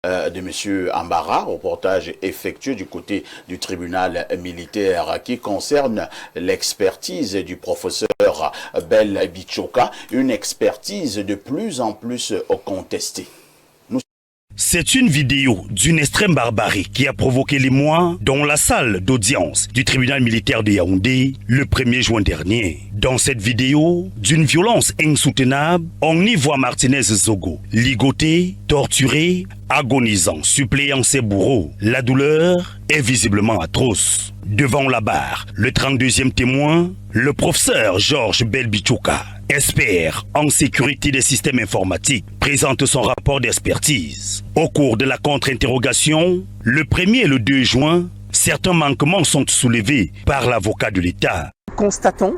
de M. Ambara, reportage effectué du côté du tribunal militaire qui concerne l'expertise du professeur Bel Bichoka, une expertise de plus en plus contestée. C'est une vidéo d'une extrême barbarie qui a provoqué l'émoi dans la salle d'audience du tribunal militaire de Yaoundé le 1er juin dernier. Dans cette vidéo, d'une violence insoutenable, on y voit Martinez Zogo, ligoté, torturé, agonisant, suppléant ses bourreaux. La douleur est visiblement atroce. Devant la barre, le 32e témoin, le professeur Georges Belbichouka, expert en sécurité des systèmes informatiques, présente son rapport d'expertise. Au cours de la contre-interrogation, le 1er et le 2 juin, certains manquements sont soulevés par l'avocat de l'État. Constatons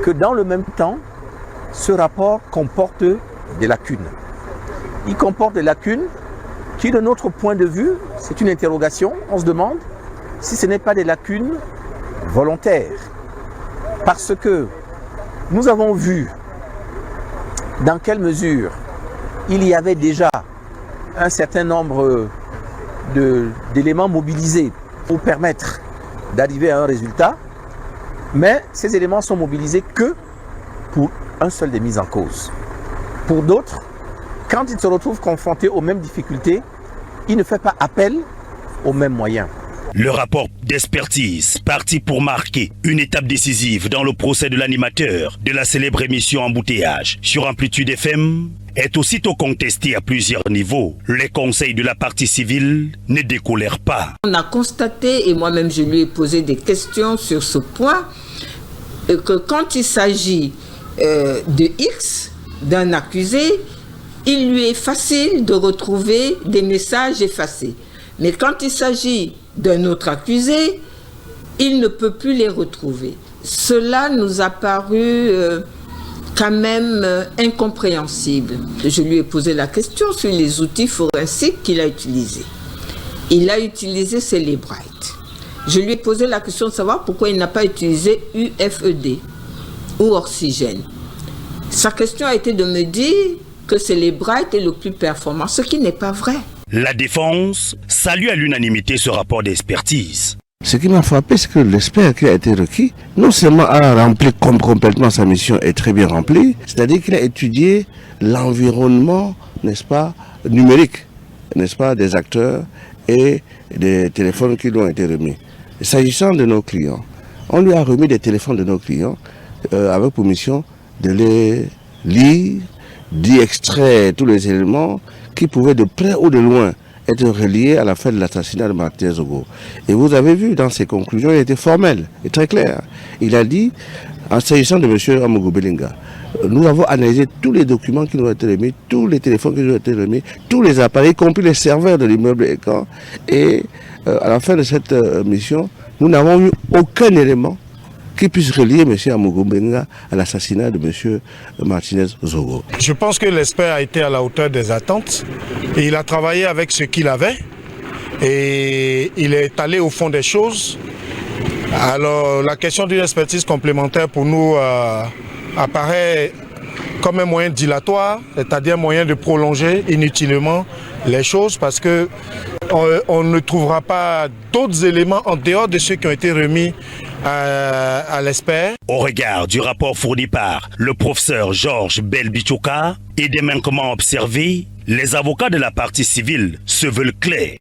que dans le même temps, ce rapport comporte des lacunes. Il comporte des lacunes qui, de notre point de vue, c'est une interrogation. On se demande si ce n'est pas des lacunes volontaires. Parce que nous avons vu dans quelle mesure il y avait déjà un certain nombre d'éléments mobilisés pour permettre d'arriver à un résultat, mais ces éléments sont mobilisés que pour un seul des mises en cause. Pour d'autres, quand ils se retrouvent confrontés aux mêmes difficultés, ils ne font pas appel aux mêmes moyens. Le rapport d'expertise, parti pour marquer une étape décisive dans le procès de l'animateur de la célèbre émission Embouteillage sur Amplitude FM, est aussitôt contesté à plusieurs niveaux. Les conseils de la partie civile ne décolèrent pas. On a constaté, et moi-même je lui ai posé des questions sur ce point, que quand il s'agit de X, d'un accusé, il lui est facile de retrouver des messages effacés. Mais quand il s'agit d'un autre accusé, il ne peut plus les retrouver. Cela nous a paru quand même incompréhensible. Je lui ai posé la question sur les outils forensiques qu'il a utilisés. Il a utilisé Celebrite. Je lui ai posé la question de savoir pourquoi il n'a pas utilisé UFED ou Oxygène. Sa question a été de me dire que Celebrite est le plus performant, ce qui n'est pas vrai. La défense salue à l'unanimité ce rapport d'expertise. Ce qui m'a frappé, c'est que l'expert qui a été requis, non seulement a rempli complètement sa mission et très bien remplie, c'est-à-dire qu'il a étudié l'environnement, n'est-ce pas, numérique, n'est-ce pas, des acteurs et des téléphones qui lui ont été remis. S'agissant de nos clients, on lui a remis des téléphones de nos clients avec pour mission de les lire, d'y extraire tous les éléments qui pouvaient de près ou de loin être reliés à la fin de l'assassinat de Martinez Zogo. Et vous avez vu dans ses conclusions, il était formel et très clair. Il a dit, en s'agissant de M. Amogo Belinga, nous avons analysé tous les documents qui nous ont été remis, tous les téléphones qui nous ont été remis, tous les appareils, y compris les serveurs de l'immeuble Écan. Et à la fin de cette mission, nous n'avons eu aucun élément qui puisse relier M. Amogo Belinga à l'assassinat de M. Martinez Zogo. Je pense que l'expert a été à la hauteur des attentes et il a travaillé avec ce qu'il avait et il est allé au fond des choses. Alors la question d'une expertise complémentaire pour nous apparaît comme un moyen dilatoire, c'est-à-dire un moyen de prolonger inutilement les choses parce que on ne trouvera pas d'autres éléments en dehors de ceux qui ont été remis à l'expert. Au regard du rapport fourni par le professeur Georges Belbichouka et des manquements observés, les avocats de la partie civile se veulent clairs.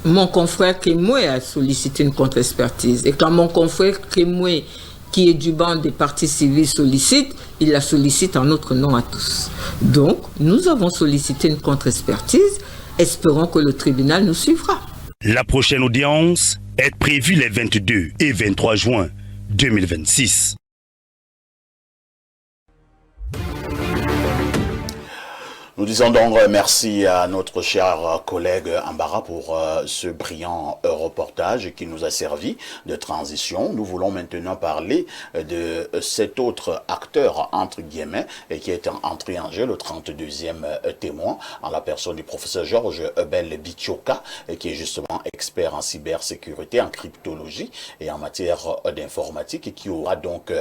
Mon confrère Kemoué a sollicité une contre-expertise. Et quand mon confrère Kemoué, qui est du banc des parties civiles, sollicite, il la sollicite en notre nom à tous. Donc, nous avons sollicité une contre-expertise. Espérons que le tribunal nous suivra. La prochaine audience est prévue les 22 et 23 juin 2026. Nous disons donc merci à notre cher collègue Ambara pour ce brillant reportage qui nous a servi de transition. Nous voulons maintenant parler de cet autre acteur, entre guillemets, et qui est entré en jeu, le 32e témoin, en la personne du professeur Georges Belbichouka, qui est justement expert en cybersécurité, en cryptologie et en matière d'informatique, et qui aura donc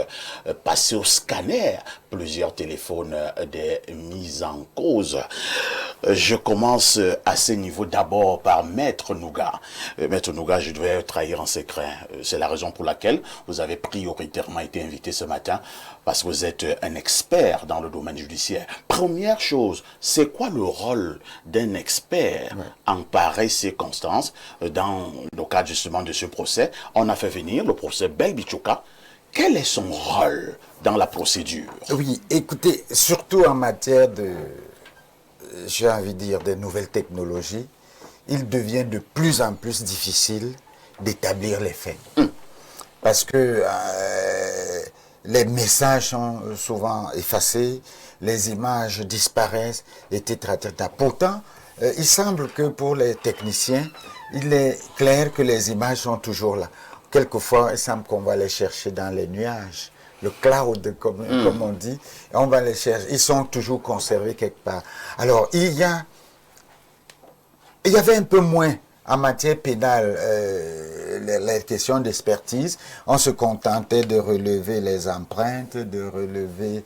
passé au scanner plusieurs téléphones des mises en cause chose. Je commence à ce niveau d'abord par Maître Nouga. Maître Nouga, je devais trahir un secret. C'est la raison pour laquelle vous avez prioritairement été invité ce matin, parce que vous êtes un expert dans le domaine judiciaire. Première chose, c'est quoi le rôle d'un expert en pareille circonstance dans le cadre justement de ce procès? On a fait venir le professeur Belbichouka. Quel est son rôle dans la procédure? Oui, écoutez, surtout en matière de, j'ai envie de dire, des nouvelles technologies, il devient de plus en plus difficile d'établir les faits. Parce que les messages sont souvent effacés, les images disparaissent, etc. Pourtant, il semble que pour les techniciens, il est clair que les images sont toujours là. Quelquefois, il semble qu'on va les chercher dans les nuages, le cloud, comme on dit, on va les chercher. Ils sont toujours conservés quelque part. Alors, il y avait un peu moins en matière pénale les questions d'expertise. On se contentait de relever les empreintes, de relever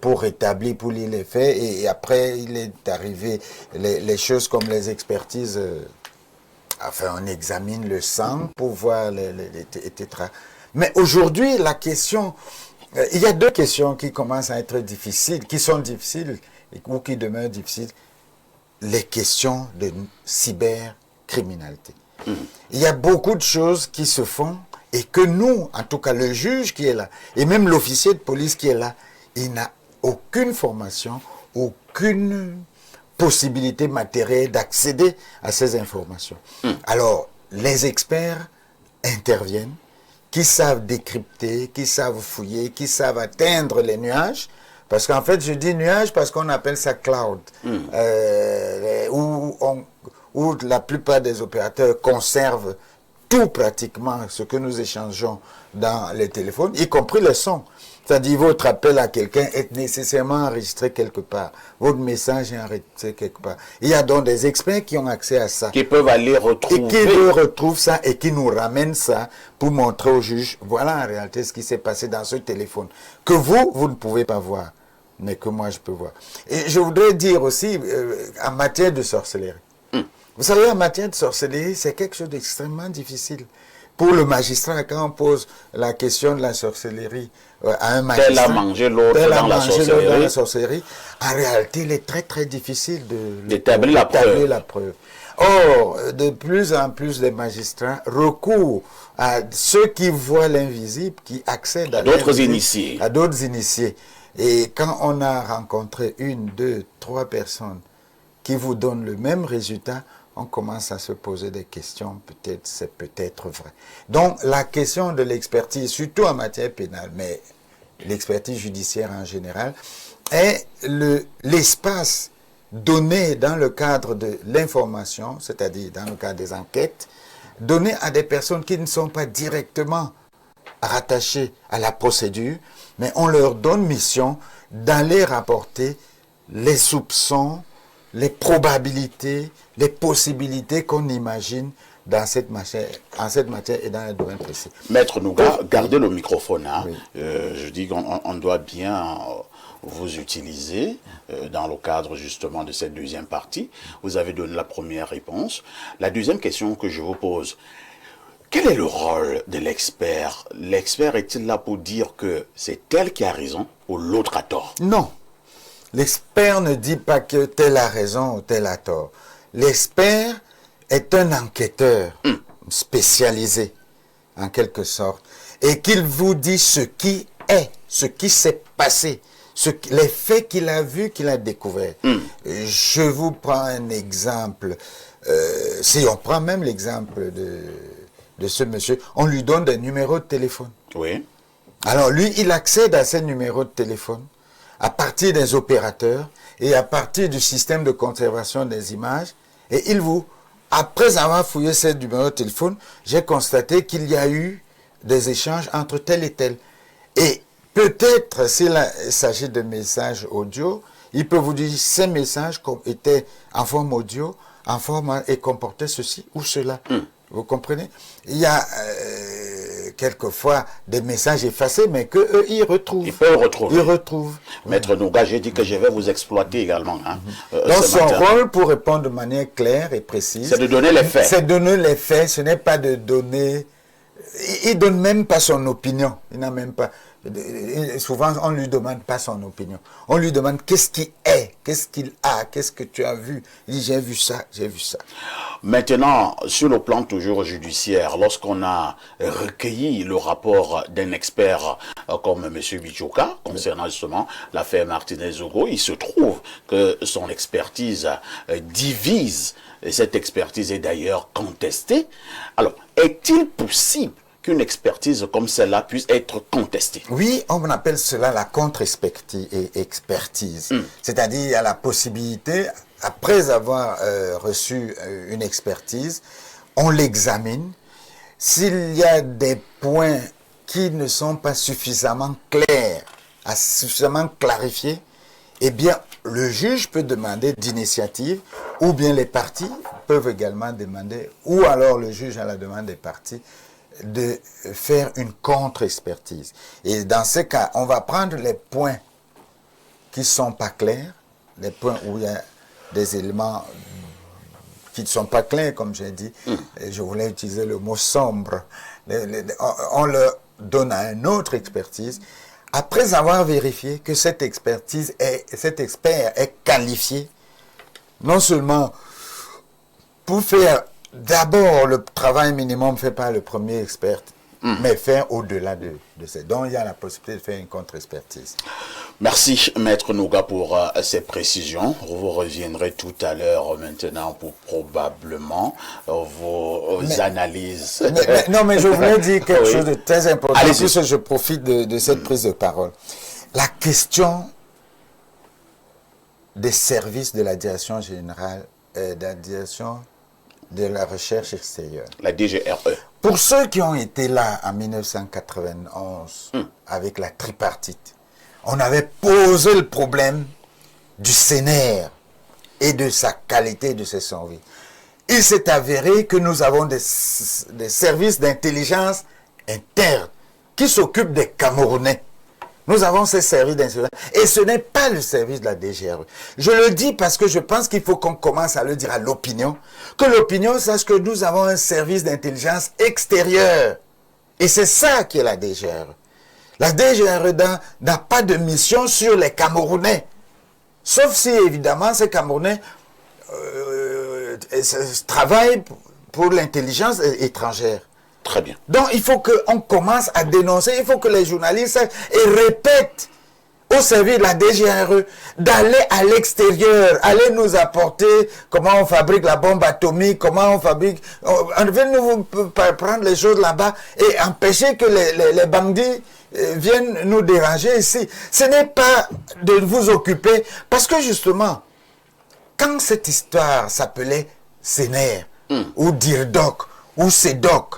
pour établir, pour lire les faits. Et après, il est arrivé les choses comme les expertises. Enfin, on examine le sang pour voir etc. Mais aujourd'hui, la question, il y a deux questions qui commencent à être difficiles, qui sont difficiles ou qui demeurent difficiles. Les questions de cybercriminalité. Il y a beaucoup de choses qui se font et que nous, en tout cas le juge qui est là, et même l'officier de police qui est là, il n'a aucune formation, aucune possibilité matérielle d'accéder à ces informations. Alors, les experts interviennent, qui savent décrypter, qui savent fouiller, qui savent atteindre les nuages, parce qu'en fait, je dis nuages parce qu'on appelle ça cloud, où la plupart des opérateurs conservent tout pratiquement ce que nous échangeons dans les téléphones, y compris le son. C'est-à-dire, votre appel à quelqu'un est nécessairement enregistré quelque part. Votre message est enregistré quelque part. Il y a donc des experts qui ont accès à ça. Qui peuvent aller retrouver. Et qui retrouvent ça et qui nous ramènent ça pour montrer au juge, voilà en réalité ce qui s'est passé dans ce téléphone. Que vous ne pouvez pas voir, mais que moi je peux voir. Et je voudrais dire aussi, en matière de sorcellerie. Vous savez, en matière de sorcellerie, c'est quelque chose d'extrêmement difficile. Pour le magistrat, quand on pose la question de la sorcellerie à un magistrat, tel a mangé l'autre dans la sorcellerie, en réalité, il est très très difficile d'établir la preuve. Or, de plus en plus de magistrats recourent à ceux qui voient l'invisible, qui accèdent à d'autres initiés. À d'autres initiés. Et quand on a rencontré 1, 2, 3 personnes qui vous donnent le même résultat, on commence à se poser des questions, peut-être c'est peut-être vrai. Donc la question de l'expertise, surtout en matière pénale, mais l'expertise judiciaire en général, est l'espace donné dans le cadre de l'information, c'est-à-dire dans le cadre des enquêtes, donné à des personnes qui ne sont pas directement rattachées à la procédure, mais on leur donne mission d'aller rapporter les soupçons, les probabilités, les possibilités qu'on imagine dans cette matière, et dans le domaine précis. Maître Nouga, gardez le microphone. Hein. Oui. Je dis qu'on doit bien vous utiliser dans le cadre justement de cette deuxième partie. Vous avez donné la première réponse. La deuxième question que je vous pose, quel est le rôle de l'expert? L'expert est-il là pour dire que c'est elle qui a raison ou l'autre a tort? Non. L'expert ne dit pas que tel a raison ou tel a tort. L'expert est un enquêteur spécialisé, en quelque sorte, et qu'il vous dit ce qui est, ce qui s'est passé, les faits qu'il a vus, qu'il a découverts. Je vous prends un exemple. Si on prend même l'exemple de ce monsieur, on lui donne des numéros de téléphone. Oui. Alors lui, il accède à ces numéros de téléphone à partir des opérateurs et à partir du système de conservation des images, et il vous, après avoir fouillé ces numéros de téléphone, j'ai constaté qu'il y a eu des échanges entre tel et tel. Et peut-être, s'il s'agit de messages audio, il peut vous dire ces messages étaient en forme audio, en forme et comportaient ceci ou cela. Vous comprenez? Il y a quelquefois des messages effacés, mais qu'eux, ils retrouvent. Il peut le retrouver. Ils retrouvent. Maître Nouga, j'ai dit que je vais vous exploiter également. Hein, Donc ce son matin. rôle, pour répondre de manière claire et précise, C'est de donner les faits. C'est donner les faits, ce n'est pas de donner... Il ne donne même pas son opinion. Il n'a même pas... Souvent, on ne lui demande pas son opinion. On lui demande qu'est-ce qu'il est, qu'est-ce qu'il a, qu'est-ce que tu as vu. Il dit, j'ai vu ça, j'ai vu ça. Maintenant, sur le plan toujours judiciaire, lorsqu'on a recueilli le rapport d'un expert comme M. Bichoka, concernant justement l'affaire Martinez-Zogo, il se trouve que son expertise divise, et cette expertise est d'ailleurs contestée. Alors, est-il possible qu'une expertise comme celle-là puisse être contestée? Oui, on appelle cela la contre-expertise. C'est-à-dire, il y a la possibilité, après avoir reçu une expertise, on l'examine. S'il y a des points qui ne sont pas suffisamment clairs, suffisamment clarifiés, eh bien, le juge peut demander d'initiative, ou bien les parties peuvent également demander, ou alors le juge à la demande des parties, de faire une contre-expertise. Et dans ce cas, on va prendre les points qui ne sont pas clairs, les points où il y a des éléments qui ne sont pas clairs, comme j'ai dit. Je voulais utiliser le mot sombre. On leur donne à une autre expertise. Après avoir vérifié que cet expert est qualifié, non seulement pour faire d'abord le travail minimum fait par le premier expert, mais faire au-delà de ça. Donc il y a la possibilité de faire une contre-expertise. Merci, Maître Nouga, pour ces précisions. Vous reviendrez tout à l'heure maintenant pour probablement vos analyses. Non, mais je voulais dire quelque Oui. chose de très important, Allez-y. puisque je profite de cette prise de parole. La question des services de la direction générale, de la direction de la recherche extérieure. La DGRE. Pour ceux qui ont été là en 1991 avec la tripartite, on avait posé le problème du CNR et de sa qualité de ses services. Il s'est avéré que nous avons des services d'intelligence interne qui s'occupent des Camerounais. Nous avons ces services d'intelligence. Et ce n'est pas le service de la DGRE. Je le dis parce que je pense qu'il faut qu'on commence à le dire à l'opinion, que l'opinion sache que nous avons un service d'intelligence extérieur. Et c'est ça qui est la DGRE. La DGRE n'a pas de mission sur les Camerounais. Sauf si, évidemment, ces Camerounais travaillent pour l'intelligence étrangère. Très bien. Donc, il faut qu'on commence à dénoncer, il faut que les journalistes et répètent au service de la DGRE d'aller à l'extérieur, aller nous apporter comment on fabrique la bombe atomique, comment on fabrique... On devait nous prendre les choses là-bas et empêcher que les bandits viennent nous déranger ici. Ce n'est pas de vous occuper, parce que justement, quand cette histoire s'appelait CNR, ou DIRDOC, ou CEDOC,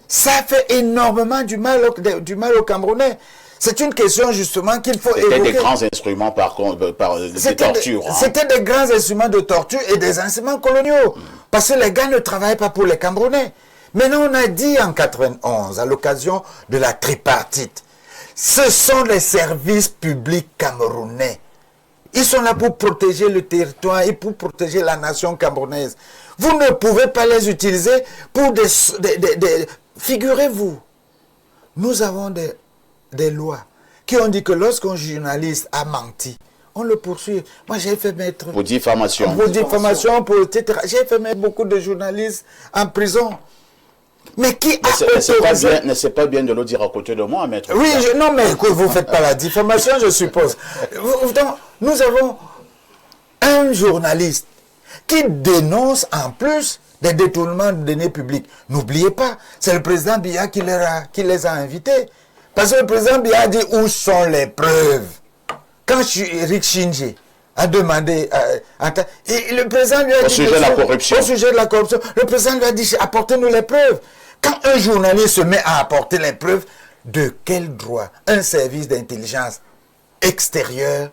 ça fait énormément du mal aux Camerounais. C'est une question justement qu'il faut évoquer. C'était des grands instruments de torture. C'était des grands instruments de torture et des instruments coloniaux. Parce que les gars ne travaillent pas pour les Camerounais. Maintenant, on a dit en 91, à l'occasion de la tripartite, ce sont les services publics camerounais. Ils sont là pour protéger le territoire et pour protéger la nation camerounaise. Vous ne pouvez pas les utiliser pour figurez-vous, nous avons des lois qui ont dit que lorsqu'un journaliste a menti, on le poursuit. Moi, j'ai fait mettre... Pour diffamation. Pour diffamation, etc. J'ai fait mettre beaucoup de journalistes en prison. Mais qui a autorisé... Ne c'est pas bien de le dire à côté de moi, maître. Oui, non, mais vous ne faites pas la diffamation, je suppose. Donc, nous avons un journaliste qui dénonce en plus des détournements de données publiques. N'oubliez pas, c'est le président Biya qui les a invités. Parce que le président Biya a dit où sont les preuves. Quand Eric Shinji a demandé et le président lui a dit... Au sujet de la corruption. Au sujet de la corruption. Le président lui a dit apportez-nous les preuves. Quand un journaliste se met à apporter les preuves, de quel droit un service d'intelligence extérieur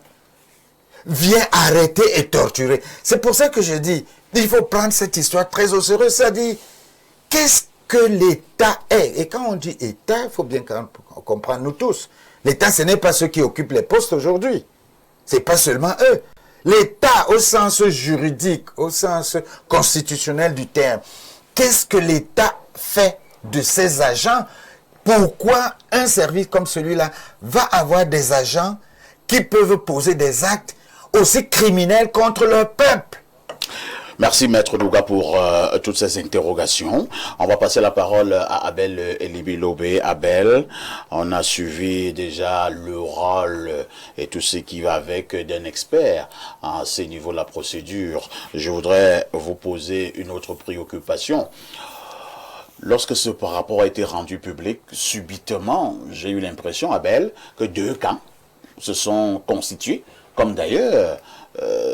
vient arrêter et torturer? C'est pour ça que je dis, il faut prendre cette histoire très au sérieux. C'est-à-dire, que l'État est. Et quand on dit État, il faut bien qu'on comprenne nous tous. L'État, ce n'est pas ceux qui occupent les postes aujourd'hui. Ce n'est pas seulement eux. L'État, au sens juridique, au sens constitutionnel du terme, qu'est-ce que l'État fait de ses agents? Pourquoi un service comme celui-là va avoir des agents qui peuvent poser des actes aussi criminels contre leur peuple? Merci Maître Douga pour toutes ces interrogations. On va passer la parole à Abel Elibi-Lobé. Abel, on a suivi déjà le rôle et tout ce qui va avec d'un expert à ce niveau de la procédure. Je voudrais vous poser une autre préoccupation. Lorsque ce rapport a été rendu public, subitement, j'ai eu l'impression, Abel, que deux camps se sont constitués, comme d'ailleurs,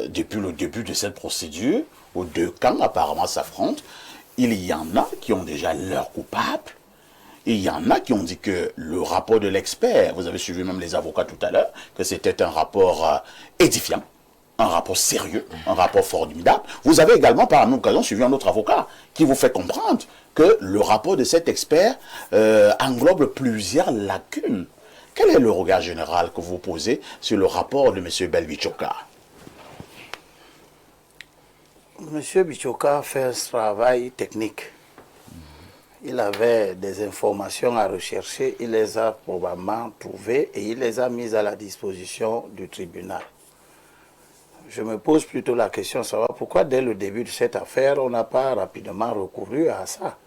depuis le début de cette procédure, où deux camps apparemment s'affrontent. Il y en a qui ont déjà leur coupable. Il y en a qui ont dit que le rapport de l'expert, vous avez suivi même les avocats tout à l'heure, que c'était un rapport édifiant, un rapport sérieux, un rapport formidable. Vous avez également par l'occasion suivi un autre avocat qui vous fait comprendre que le rapport de cet expert englobe plusieurs lacunes. Quel est le regard général que vous posez sur le rapport de M. Belbichoka? Monsieur Bichoka fait un travail technique. Il avait des informations à rechercher, il les a probablement trouvées et il les a mises à la disposition du tribunal. Je me pose plutôt la question de savoir pourquoi dès le début de cette affaire, on n'a pas rapidement recouru à ça.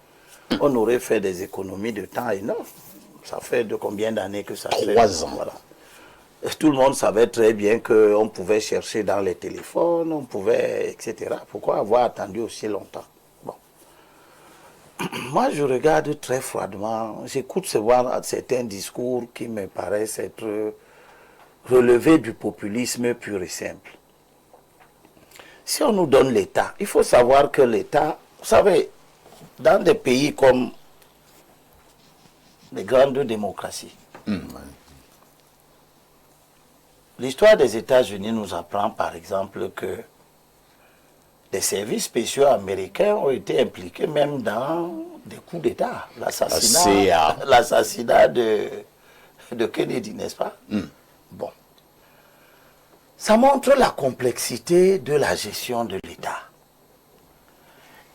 On aurait fait des économies de temps énormes. Ça fait de combien d'années que ça fait? 3 ans. Voilà. Tout le monde savait très bien qu'on pouvait chercher dans les téléphones, on pouvait, etc. Pourquoi avoir attendu aussi longtemps? Bon. Moi, je regarde très froidement, j'écoute certains discours qui me paraissent être relevés du populisme pur et simple. Si on nous donne l'État, il faut savoir que l'État, vous savez, dans des pays comme les grandes démocraties, l'histoire des États-Unis nous apprend par exemple que des services spéciaux américains ont été impliqués même dans des coups d'État. L'assassinat de Kennedy, n'est-ce pas? Bon. Ça montre la complexité de la gestion de l'État.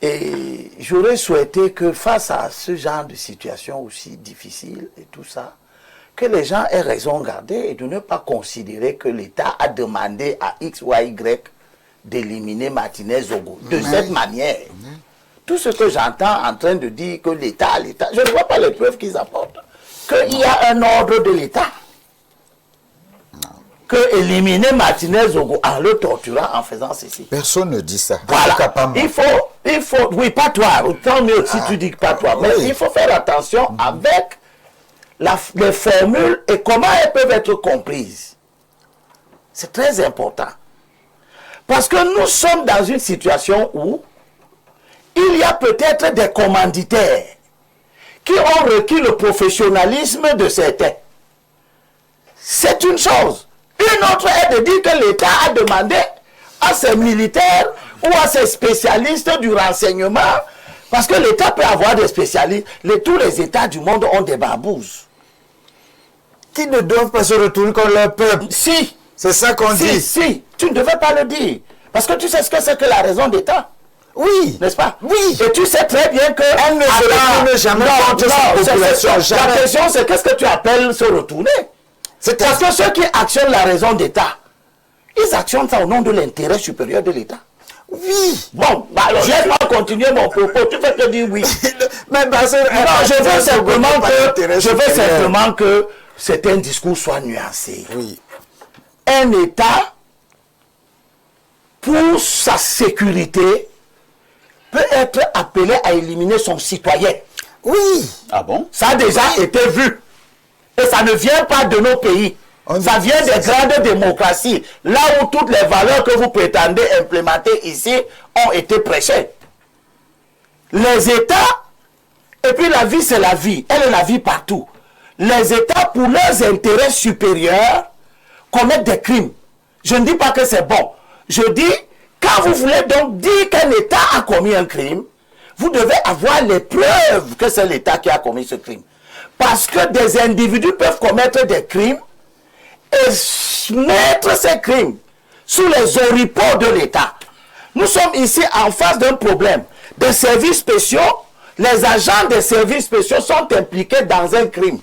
Et j'aurais souhaité que face à ce genre de situation aussi difficile et tout ça, que les gens aient raison gardée et de ne pas considérer que l'État a demandé à X ou à Y d'éliminer Martinez-Zogo. De cette manière, tout ce que j'entends en train de dire que l'État, je ne vois pas les preuves qu'ils apportent. Qu'il y a un ordre de l'État. Que éliminer Martinez-Zogo en le torturant, en faisant ceci. Personne ne dit ça. Voilà. Il faut, oui, pas toi, tant mieux si tu dis que pas toi. Mais il faut faire attention avec les formules et comment elles peuvent être comprises. C'est très important. Parce que nous sommes dans une situation où il y a peut-être des commanditaires qui ont requis le professionnalisme de certains. C'est une chose. Une autre est de dire que l'État a demandé à ses militaires ou à ses spécialistes du renseignement, parce que l'État peut avoir des spécialistes, tous les États du monde ont des barbouzes. Qui ne doivent pas se retourner contre leur peuple. Si. C'est ça qu'on dit. Si, tu ne devais pas le dire. Parce que tu sais ce que c'est que la raison d'État. Oui. N'est-ce pas? Oui. Et tu sais très bien que... Elle ne se retourne jamais contre sa population. La question, c'est qu'est-ce que tu appelles se retourner? Parce que ceux qui actionnent la raison d'État, ils actionnent ça au nom de l'intérêt supérieur de l'État. Oui. Bon, bah, laisse-moi continuer mon propos. Tu peux te dire oui. Mais non, je veux simplement que certains discours soient nuancés. Oui. Un État, pour sa sécurité, peut être appelé à éliminer son citoyen. Oui. Ah bon? Ça a déjà été vu. Et ça ne vient pas de nos pays. Ça vient des grandes démocraties. Là où toutes les valeurs que vous prétendez implémenter ici ont été prêchées. Les États, et puis la vie c'est la vie. Elle est la vie partout. Les États, pour leurs intérêts supérieurs, commettent des crimes. Je ne dis pas que c'est bon. Je dis, quand vous voulez donc dire qu'un État a commis un crime, vous devez avoir les preuves que c'est l'État qui a commis ce crime. Parce que des individus peuvent commettre des crimes et mettre ces crimes sous les oripeaux de l'État. Nous sommes ici en face d'un problème. Des services spéciaux, les agents des services spéciaux sont impliqués dans un crime.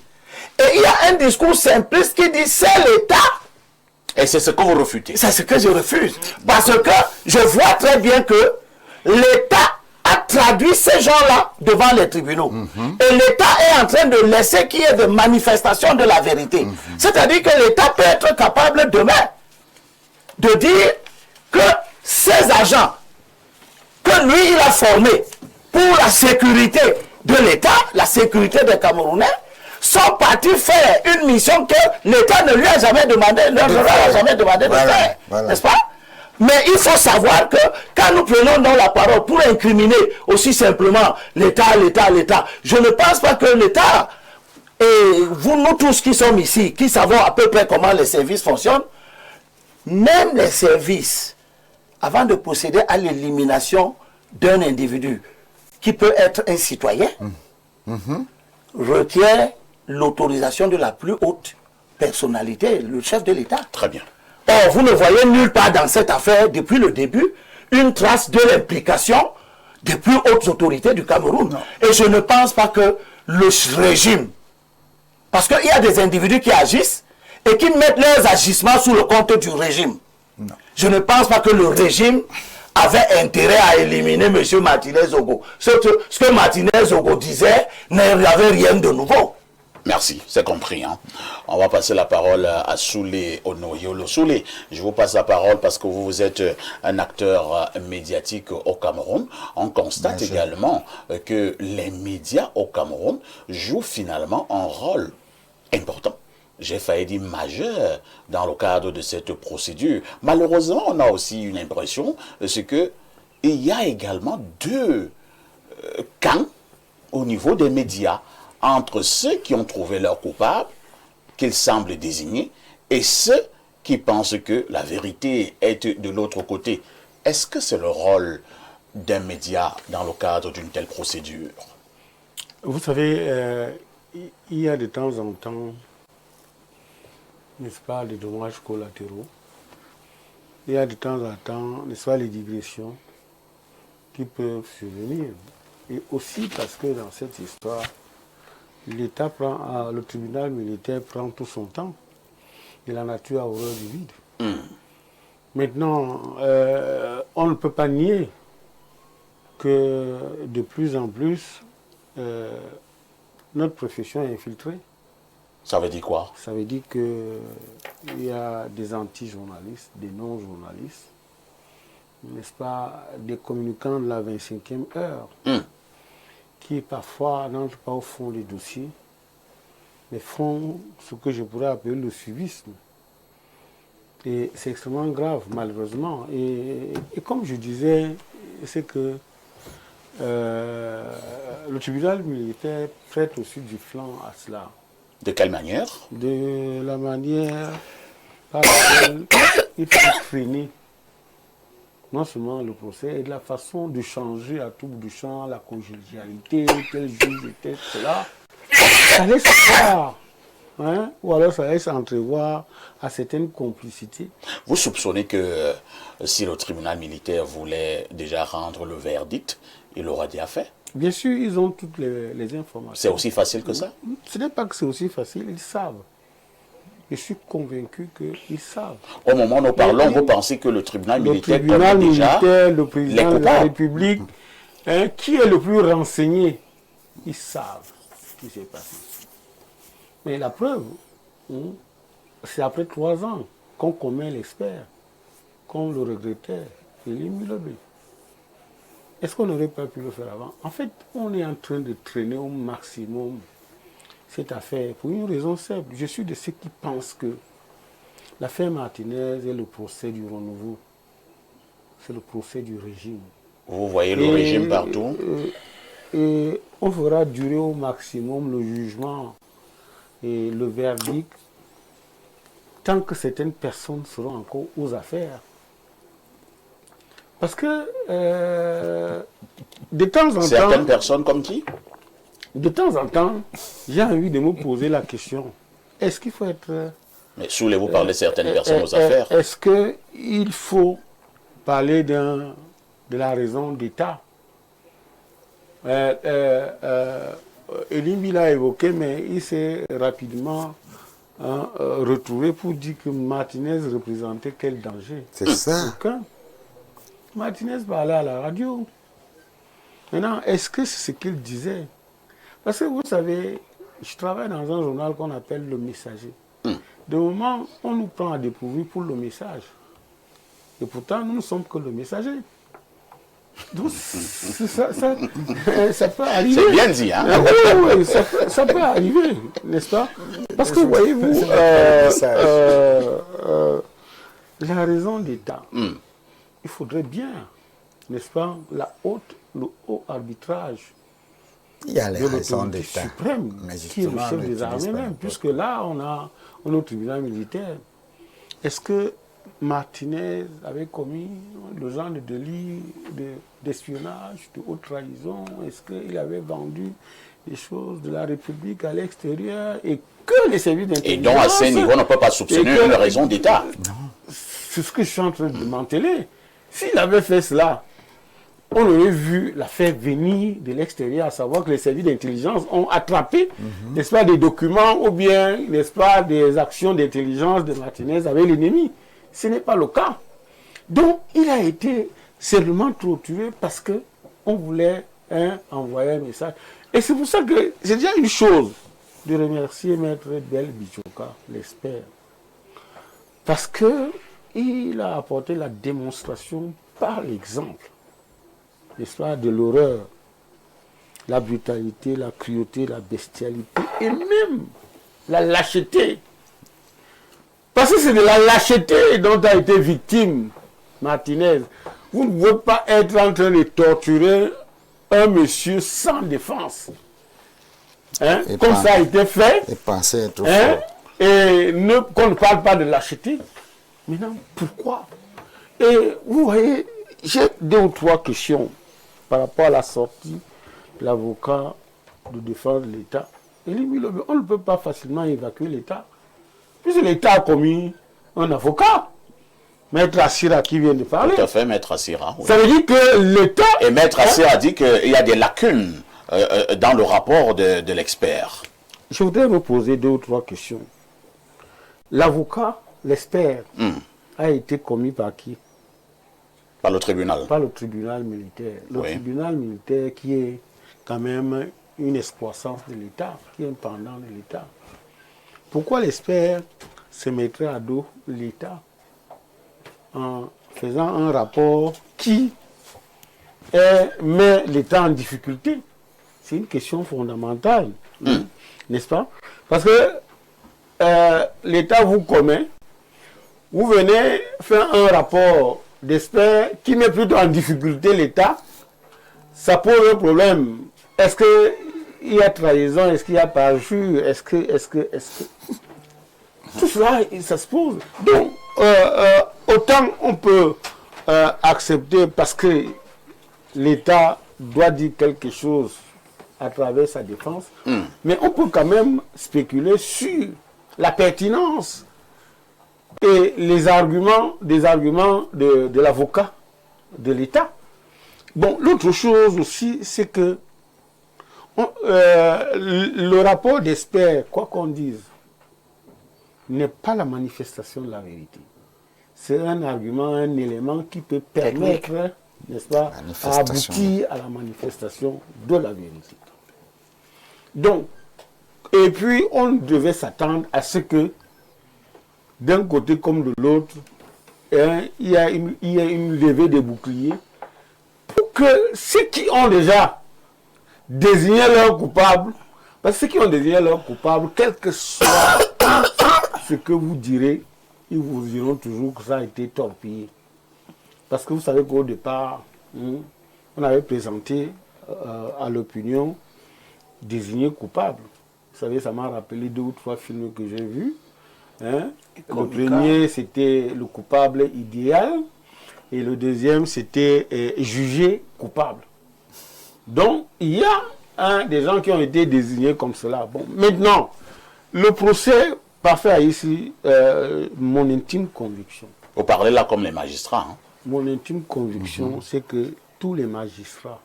Et il y a un discours simpliste qui dit c'est l'État. Et c'est ce que vous refutez. C'est ce que je refuse. Parce que je vois très bien que l'État a traduit ces gens-là devant les tribunaux. Et l'État est en train de laisser qu'il y ait des manifestations de la vérité. C'est-à-dire que l'État peut être capable demain de dire que ces agents que lui, il a formés pour la sécurité de l'État, la sécurité des Camerounais, sont partis faire une mission que l'État ne lui a jamais demandé, de faire. Voilà. N'est-ce pas? Mais il faut savoir que quand nous prenons dans la parole pour incriminer aussi simplement l'État, je ne pense pas que l'État, et vous, nous tous qui sommes ici, qui savons à peu près comment les services fonctionnent, même les services, avant de procéder à l'élimination d'un individu qui peut être un citoyen, requiert l'autorisation de la plus haute personnalité, le chef de l'État. Très bien. Or, vous ne voyez nulle part dans cette affaire, depuis le début, une trace de l'implication des plus hautes autorités du Cameroun. Non. Et je ne pense pas que le régime, parce qu'il y a des individus qui agissent et qui mettent leurs agissements sous le compte du régime. Non. Je ne pense pas que le régime avait intérêt à éliminer M. Martinez-Zogo. Ce que Martinez-Zogo disait n'avait rien de nouveau. Merci, c'est compris. Hein. On va passer la parole à Soulé Onoyolo. Soulé, je vous passe la parole parce que vous êtes un acteur médiatique au Cameroun. On constate également que les médias au Cameroun jouent finalement un rôle important. J'ai failli dire majeur dans le cadre de cette procédure. Malheureusement, on a aussi une impression, c'est que il y a également deux camps au niveau des médias, entre ceux qui ont trouvé leur coupable, qu'ils semblent désigner, et ceux qui pensent que la vérité est de l'autre côté. Est-ce que c'est le rôle d'un média dans le cadre d'une telle procédure? Vous savez, il y a de temps en temps, n'est-ce pas, les dommages collatéraux. Il y a de temps en temps, n'est-ce pas, les digressions qui peuvent survenir. Et aussi parce que dans cette histoire, l'État prend, le tribunal militaire prend tout son temps. Et la nature a horreur du vide. Maintenant, on ne peut pas nier que de plus en plus, notre profession est infiltrée. Ça veut dire quoi? Ça veut dire qu'il y a des anti-journalistes, des non-journalistes, n'est-ce pas, des communicants de la 25e heure, qui parfois n'entrent pas au fond des dossiers, mais font ce que je pourrais appeler le suivisme. Et c'est extrêmement grave, malheureusement. Et comme je disais, c'est que le tribunal militaire prête aussi du flanc à cela. De quelle manière? De la manière par laquelle il faut freiner non seulement le procès, et de la façon de changer à tout bout du champ la collégialité, tel juge était cela. Ça laisse croire, hein, ou alors ça laisse entrevoir à certaines complicités. Vous soupçonnez que si le tribunal militaire voulait déjà rendre le verdict, il aurait déjà fait? Bien sûr, ils ont toutes les informations. C'est aussi facile que ça? Ce n'est pas que c'est aussi facile, ils savent. Je suis convaincu qu'ils savent. Au moment où nous parlons, vous pensez que le tribunal militaire connaît déjà les le président coupables de la République, hein, qui est le plus renseigné, ils savent ce qui s'est passé. Mais la preuve, c'est après 3 ans qu'on commet l'expert, qu'on le regrettait, Elie Mulebe. Est-ce qu'on n'aurait pas pu le faire avant? En fait, on est en train de traîner au maximum cette affaire pour une raison simple. Je suis de ceux qui pensent que l'affaire Martinez est le procès du renouveau. C'est le procès du régime. Vous voyez le régime partout? Et on fera durer au maximum le jugement et le verdict tant que certaines personnes seront encore aux affaires. Parce que de temps en temps... Certaines personnes comme qui? De temps en temps, j'ai envie de me poser la question, est-ce qu'il faut être... Mais soulevez-vous par les certaines personnes aux affaires. Est-ce qu'il faut parler de la raison d'État? Elimbi l'a évoqué, mais il s'est rapidement retrouvé pour dire que Martinez représentait quel danger? C'est ça. Aucun. Martinez parlait à la radio. Maintenant, est-ce que c'est ce qu'il disait? Parce que vous savez, je travaille dans un journal qu'on appelle Le Messager. De moment, on nous prend à dépourvu pour le message. Et pourtant, nous ne sommes que le messager. Donc, ça peut arriver. C'est bien dit, hein? Oui, ça peut arriver, n'est-ce pas? Parce que, voyez-vous, la raison d'État, il faudrait bien, n'est-ce pas, le haut arbitrage. Il y a les raisons d'État suprême, qui est le chef des armées même, puisque là, on a un tribunal militaire. Est-ce que Martinez avait commis le genre de délit d'espionnage, de haute trahison? Est-ce qu'il avait vendu des choses de la République à l'extérieur et que les services d'intelligence... Et donc, à ce niveau, on ne peut pas soupçonner une raison d'État. C'est ce que je suis en train de démanteler. S'il avait fait cela, on aurait vu l'affaire venir de l'extérieur, à savoir que les services d'intelligence ont attrapé, n'est-ce pas, des documents ou bien, n'est-ce pas, des actions d'intelligence de Martinez avec l'ennemi. Ce n'est pas le cas. Donc, il a été seulement torturé parce qu'on voulait envoyer un message. Et c'est pour ça que c'est déjà une chose de remercier Maître Del Bichoka, l'expert, parce qu'il a apporté la démonstration par l'exemple, n'est-ce pas, de l'horreur, la brutalité, la cruauté, la bestialité et même la lâcheté. Parce que c'est de la lâcheté dont a été victime Martinez. Vous ne pouvez pas être en train de torturer un monsieur sans défense. Hein? Comme ça a été fait. Et penser être hein? Et qu'on ne parle pas de lâcheté. Maintenant, pourquoi? Et vous voyez, j'ai 2 ou 3 questions par rapport à la sortie de l'avocat de défense de l'État. On ne peut pas facilement évacuer l'État. Puisque l'État a commis un avocat. Maître Assira qui vient de parler. Tout à fait, Maître Assira. Oui. Ça veut dire que l'État... Et Maître Assira dit qu'il y a des lacunes dans le rapport de l'expert. Je voudrais me poser 2 ou 3 questions. L'avocat, l'expert, a été commis par qui? Par le tribunal. Par le tribunal militaire. Le tribunal militaire qui est quand même une excroissance de l'État, qui est un pendant de l'État. Pourquoi l'expert se mettrait à dos l'État en faisant un rapport qui met l'État en difficulté? C'est une question fondamentale, n'est-ce pas? Parce que l'État vous commet, vous venez faire un rapport d'expert qui met plutôt en difficulté l'État, ça pose un problème. Est-ce qu'il y a trahison? Est-ce qu'il y a parjure? Est-ce que... Tout cela, ça se pose. Donc, autant on peut accepter parce que l'État doit dire quelque chose à travers sa défense, mais on peut quand même spéculer sur la pertinence et les arguments, de l'avocat de l'État. Bon, l'autre chose aussi, c'est que le rapport d'expert, quoi qu'on dise, n'est pas la manifestation de la vérité. C'est un argument, un élément qui peut permettre, n'est-ce pas, à aboutir à la manifestation de la vérité. Donc, et puis on devait s'attendre à ce que, d'un côté comme de l'autre, il y a une levée des boucliers pour que ceux qui ont déjà désigné leur coupable, parce que ceux qui ont désigné leur coupable, quel que soit ce que vous direz, ils vous diront toujours que ça a été torpillé. Parce que vous savez qu'au départ, on avait présenté à l'opinion désigné coupable. Vous savez, ça m'a rappelé 2 ou 3 films que j'ai vus. Hein? Le premier, c'était le coupable idéal. et le deuxième, c'était jugé coupable. Donc, il y a des gens qui ont été désignés comme cela. Bon, maintenant, le procès parfait ici, mon intime conviction. Vous parlez là comme les magistrats. Hein? Mon intime conviction, c'est que tous les magistrats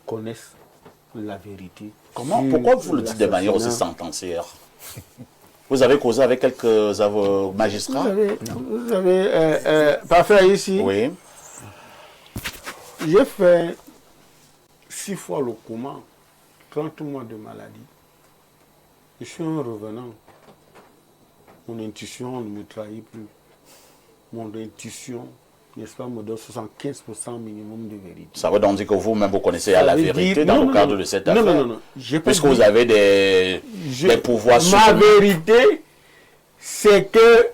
connaissent la vérité. Comment? Pourquoi vous le dites de manière aussi sentencière? Vous avez causé avec quelques magistrats? Vous avez parfait ici. Oui. J'ai fait 6 fois le coma, 30 mois de maladie. Je suis un revenant. Mon intuition ne me trahit plus. Mon intuition, n'est-ce pas, me donne 75% minimum de vérité. Ça veut donc dire que vous-même, vous connaissez la vérité dans le cadre de cette affaire? Non. Puisque vous avez des pouvoirs sur ma vérité, c'est que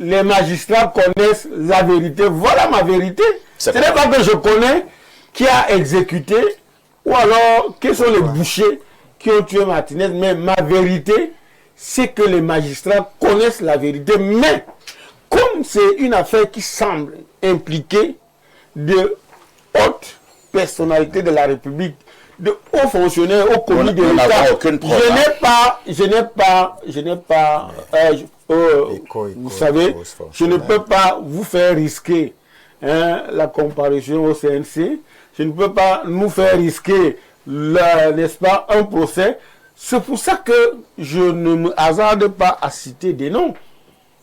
les magistrats connaissent la vérité. Voilà ma vérité. Ce n'est pas que je connais qui a exécuté ou alors quels sont les bouchers qui ont tué Martinez, mais ma vérité, c'est que les magistrats connaissent la vérité. Mais comme c'est une affaire qui semble impliquer de hautes personnalités de la République, de hauts fonctionnaires, hauts commis de l'État, je n'ai pas, vous savez, je ne peux pas vous faire risquer la comparution au CNC, je ne peux pas nous faire risquer, n'est-ce pas, un procès. C'est pour ça que je ne me hasarde pas à citer des noms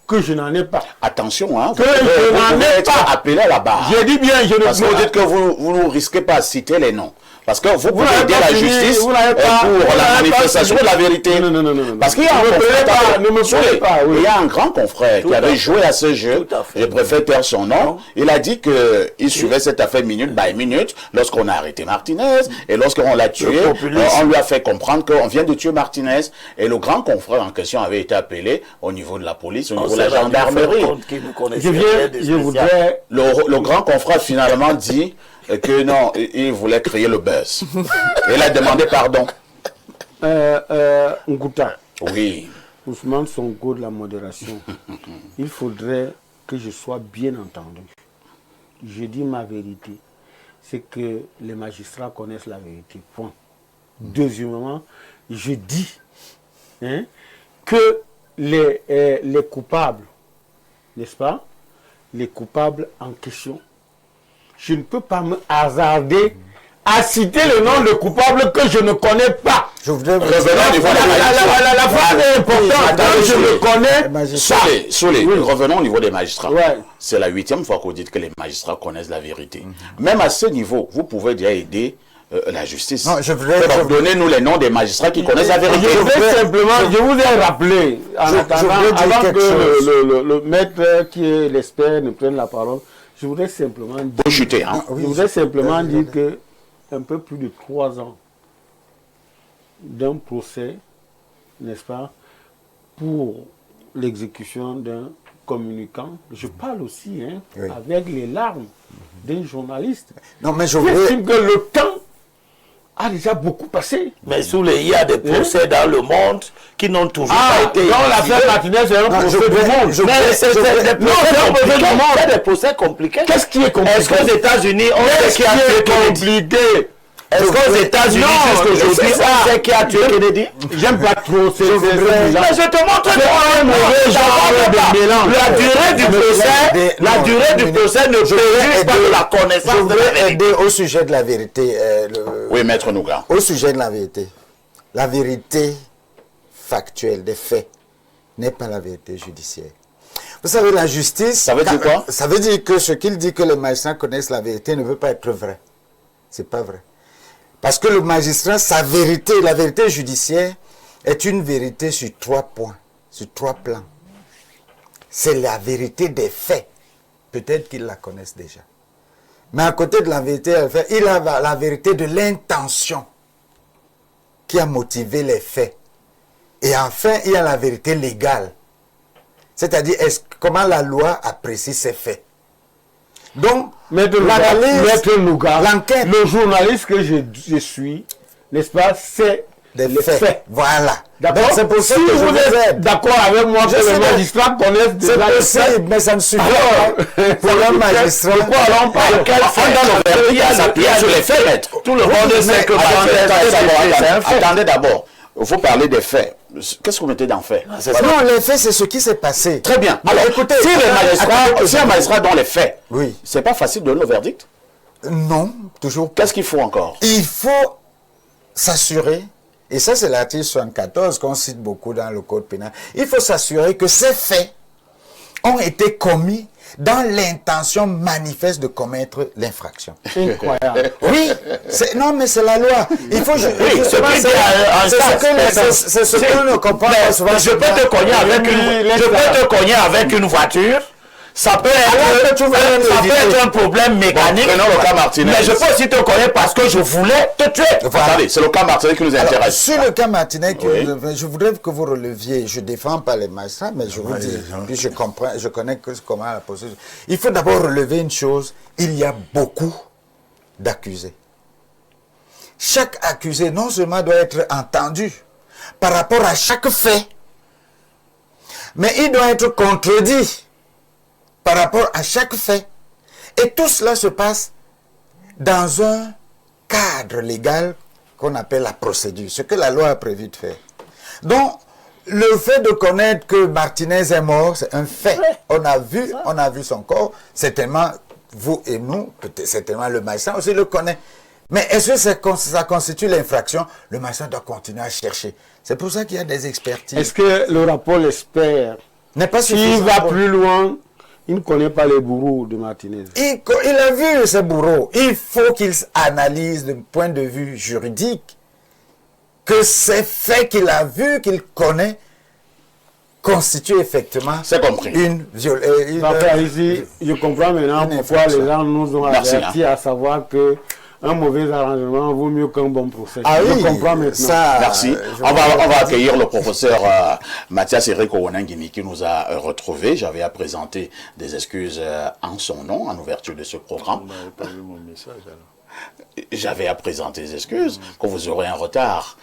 que je n'en ai pas. Attention, hein, que je n'en ai pas appelé à la barre. J'ai dit bien, je ne Parce que vous dites que vous ne risquez pas à citer les noms. Parce que vous pouvez aider la justice pour la manifestation de la vérité. Non. Parce qu'il y a il y a un grand confrère qui avait joué à ce jeu, je préfère taire son nom, il a dit qu'il suivait cette affaire minute by minute lorsqu'on a arrêté Martinez et lorsqu'on l'a tué, on lui a fait comprendre qu'on vient de tuer Martinez et le grand confrère en question avait été appelé au niveau de la police, au niveau de la gendarmerie. Le grand confrère finalement dit que non, il voulait créer le buzz. Il a demandé pardon. Ngouta. Oui. Ousmane Sonko de la modération. Il faudrait que je sois bien entendu. Je dis ma vérité. C'est que les magistrats connaissent la vérité. Point. Deuxièmement, je dis que les coupables, n'est-ce pas? Les coupables en question, je ne peux pas me hasarder à citer le nom de coupable que je ne connais pas. Je voudrais vous la phrase est importante. Je le connais. Soulé, revenons au niveau des magistrats. Ouais. C'est la 8e fois que vous dites que les magistrats connaissent la vérité. Même à ce niveau, vous pouvez déjà aider la justice. Non, donnez-nous les noms des magistrats qui connaissent la vérité. Je vous ai rappelé, avant que le maître qui est l'expert ne prenne la parole, je voudrais simplement dire que un peu plus de 3 ans d'un procès, n'est-ce pas, pour l'exécution d'un communicant, je parle aussi avec les larmes d'un journaliste. Non, mais j'estime que le temps a déjà beaucoup passé. Mais il y a des procès dans le monde qui n'ont toujours pas été... Dans l'affaire Martinez, c'est un procès du monde. C'est des procès compliqués. Qu'est-ce qui est compliqué? Est-ce qu'aux États-Unis, on sait qui a tué Kennedy? Est-ce qu'aux États-Unis, jusqu'aujourd'hui, on sait qui a tué Kennedy? J'aime pas trop. Mais je te montre la durée du procès ne préjuge pas de la connaissance. Je voudrais aider au sujet de la vérité. Oui, Maître Nouga. Au sujet de la vérité factuelle des faits n'est pas la vérité judiciaire. Vous savez, la justice... Ça veut dire quoi? Ça veut dire que ce qu'il dit que les magistrats connaissent la vérité ne veut pas être vrai. C'est pas vrai. Parce que le magistrat, sa vérité, la vérité judiciaire, est une vérité sur 3 points, sur 3 plans. C'est la vérité des faits. Peut-être qu'ils la connaissent déjà. Mais à côté de la vérité des faits, il a la vérité de l'intention qui a motivé les faits. Et enfin, il y a la vérité légale. C'est-à-dire, comment la loi apprécie ces faits. Donc, l'analyse, l'enquête, le journaliste que je suis, n'est-ce pas, c'est des les faits. Voilà. D'accord. C'est pour ça si que vous vous êtes d'accord avec moi que les magistrats connaissent déjà c'est les faits, possible, mais ça ne suffit pas pour un magistrat. Pourquoi alors on parle quel fait Il y a sur les faits, maître. Tout le monde sait que attendez d'abord. Il faut parler des faits. Qu'est-ce que vous mettez dans fait? Non, les faits, c'est ce qui s'est passé. Très bien. Alors, écoutez, si un magistrat dans les faits, oui, c'est pas facile de donner le verdict? Non, toujours pas. Qu'est-ce qu'il faut encore? Il faut s'assurer, et ça c'est l'article 74 qu'on cite beaucoup dans le code pénal, il faut s'assurer que ces faits ont été commis dans l'intention manifeste de commettre l'infraction. Incroyable. Oui, non mais c'est la loi. Il faut c'est ce que nous comprenons souvent. Je peux te cogner avec une voiture. Ça peut être un problème mécanique. Le cas Martinez. Mais je peux aussi te connaître parce que je voulais te tuer. Voilà. Attendez, c'est le cas Martinez qui nous intéresse. Alors, sur le cas Martinez, je voudrais que vous releviez, je ne défends pas les magistrats, mais je vous dis, puis je comprends, je connais comment la procédure. Il faut d'abord relever une chose, il y a beaucoup d'accusés. Chaque accusé non seulement doit être entendu par rapport à chaque fait, mais il doit être contredit par rapport à chaque fait. Et tout cela se passe dans un cadre légal qu'on appelle la procédure, ce que la loi a prévu de faire. Donc, le fait de connaître que Martinez est mort, c'est un fait. On a vu son corps, certainement, vous et nous, peut-être certainement le magistrat aussi le connaît. Mais est-ce que ça constitue l'infraction? Le magistrat doit continuer à chercher. C'est pour ça qu'il y a des expertises. Est-ce que le rapport l'expert, n'est pas suffisant? s'il va plus loin, il ne connaît pas les bourreaux de Martinez. Il a vu ces bourreaux. Il faut qu'il analyse du point de vue juridique que ces faits qu'il a vus, qu'il connaît, constituent effectivement une violation. Ici, je comprends maintenant pourquoi les gens nous ont avertis à savoir que un mauvais arrangement vaut mieux qu'un bon procès. Ah oui, je comprends maintenant. Ça, merci. On va accueillir le professeur Mathias Eric Owonangini qui nous a retrouvés. J'avais à présenter des excuses en son nom, en ouverture de ce programme. Vous n'avez pas vu mon message alors. J'avais à présenter des excuses, que vous aurez un retard.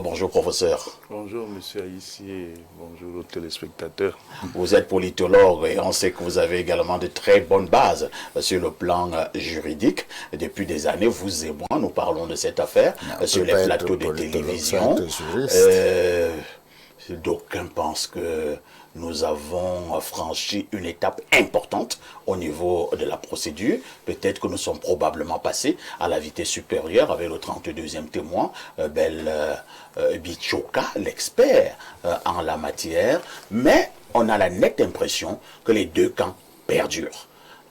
Bonjour professeur. Bonjour monsieur Haïssier, bonjour aux téléspectateurs. Vous êtes politologue et on sait que vous avez également de très bonnes bases sur le plan juridique. Depuis des années, vous et moi, nous parlons de cette affaire sur les plateaux de télévision. D'aucuns pensent que nous avons franchi une étape importante au niveau de la procédure. Peut-être que nous sommes probablement passés à la vitesse supérieure avec le 32e témoin, Bichoka, l'expert en la matière. Mais on a la nette impression que les deux camps perdurent.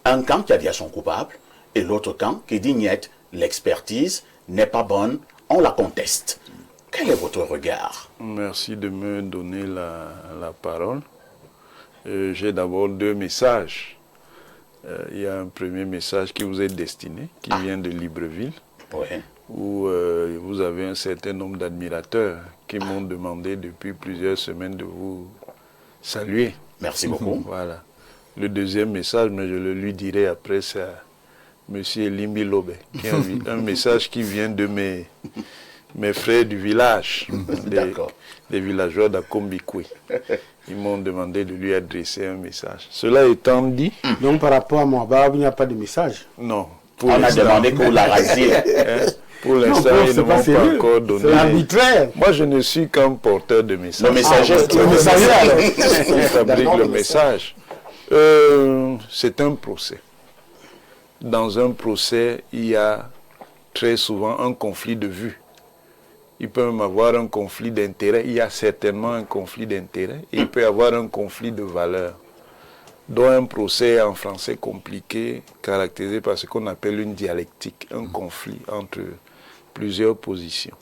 Un camp qui a dit à son coupable et l'autre camp qui dit niet, l'expertise n'est pas bonne, on la conteste. Quel est votre regard? Merci de me donner la parole. J'ai d'abord deux messages. Il y a un premier message qui vous est destiné, qui vient de Libreville, où vous avez un certain nombre d'admirateurs qui m'ont demandé depuis plusieurs semaines de vous saluer. Merci beaucoup. Voilà. Le deuxième message, mais je le lui dirai après, c'est à M. Limbi Lobe, qui est un message qui vient de mes frères du village, des villageois d'Akombikwe. Ils m'ont demandé de lui adresser un message. Cela étant dit... Donc par rapport à Moabab, il n'y a pas de message? Non. On a demandé qu'on la rasier. Pour l'instant, ils ne m'ont pas encore donné... C'est arbitraire. Moi, je ne suis qu'un porteur de message. Le messager. Je fabrique le message. C'est un procès. Dans un procès, il y a très souvent un conflit de vues. Il peut même avoir un conflit d'intérêt. Il y a certainement un conflit d'intérêt. Et il peut y avoir un conflit de valeurs. Donc un procès en français compliqué, caractérisé par ce qu'on appelle une dialectique, un conflit entre plusieurs positions.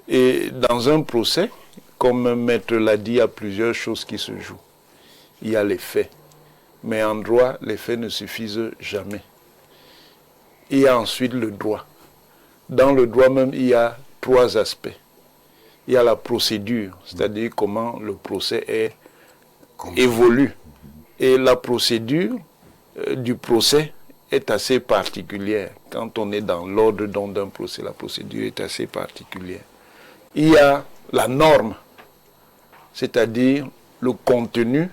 Et dans un procès, comme Maître l'a dit, il y a plusieurs choses qui se jouent. Il y a les faits. Mais en droit, les faits ne suffisent jamais. Il y a ensuite le droit. Dans le droit même, il y a trois aspects. Il y a la procédure, c'est-à-dire comment le procès évolue. Et la procédure du procès est assez particulière. Quand on est dans l'ordre d'un procès, la procédure est assez particulière. Il y a la norme, c'est-à-dire le contenu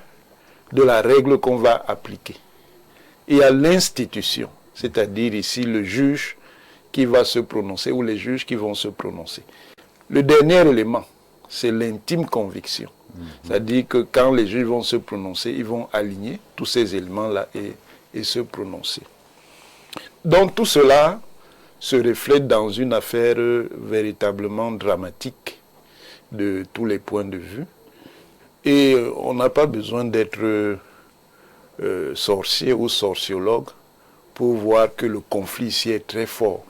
de la règle qu'on va appliquer. Il y a l'institution, c'est-à-dire ici le juge qui va se prononcer ou les juges qui vont se prononcer. Le dernier élément, c'est l'intime conviction. C'est-à-dire que quand les juges vont se prononcer, ils vont aligner tous ces éléments-là et se prononcer. Donc tout cela se reflète dans une affaire véritablement dramatique de tous les points de vue. Et on n'a pas besoin d'être sorcier ou sociologue pour voir que le conflit ici est très fort.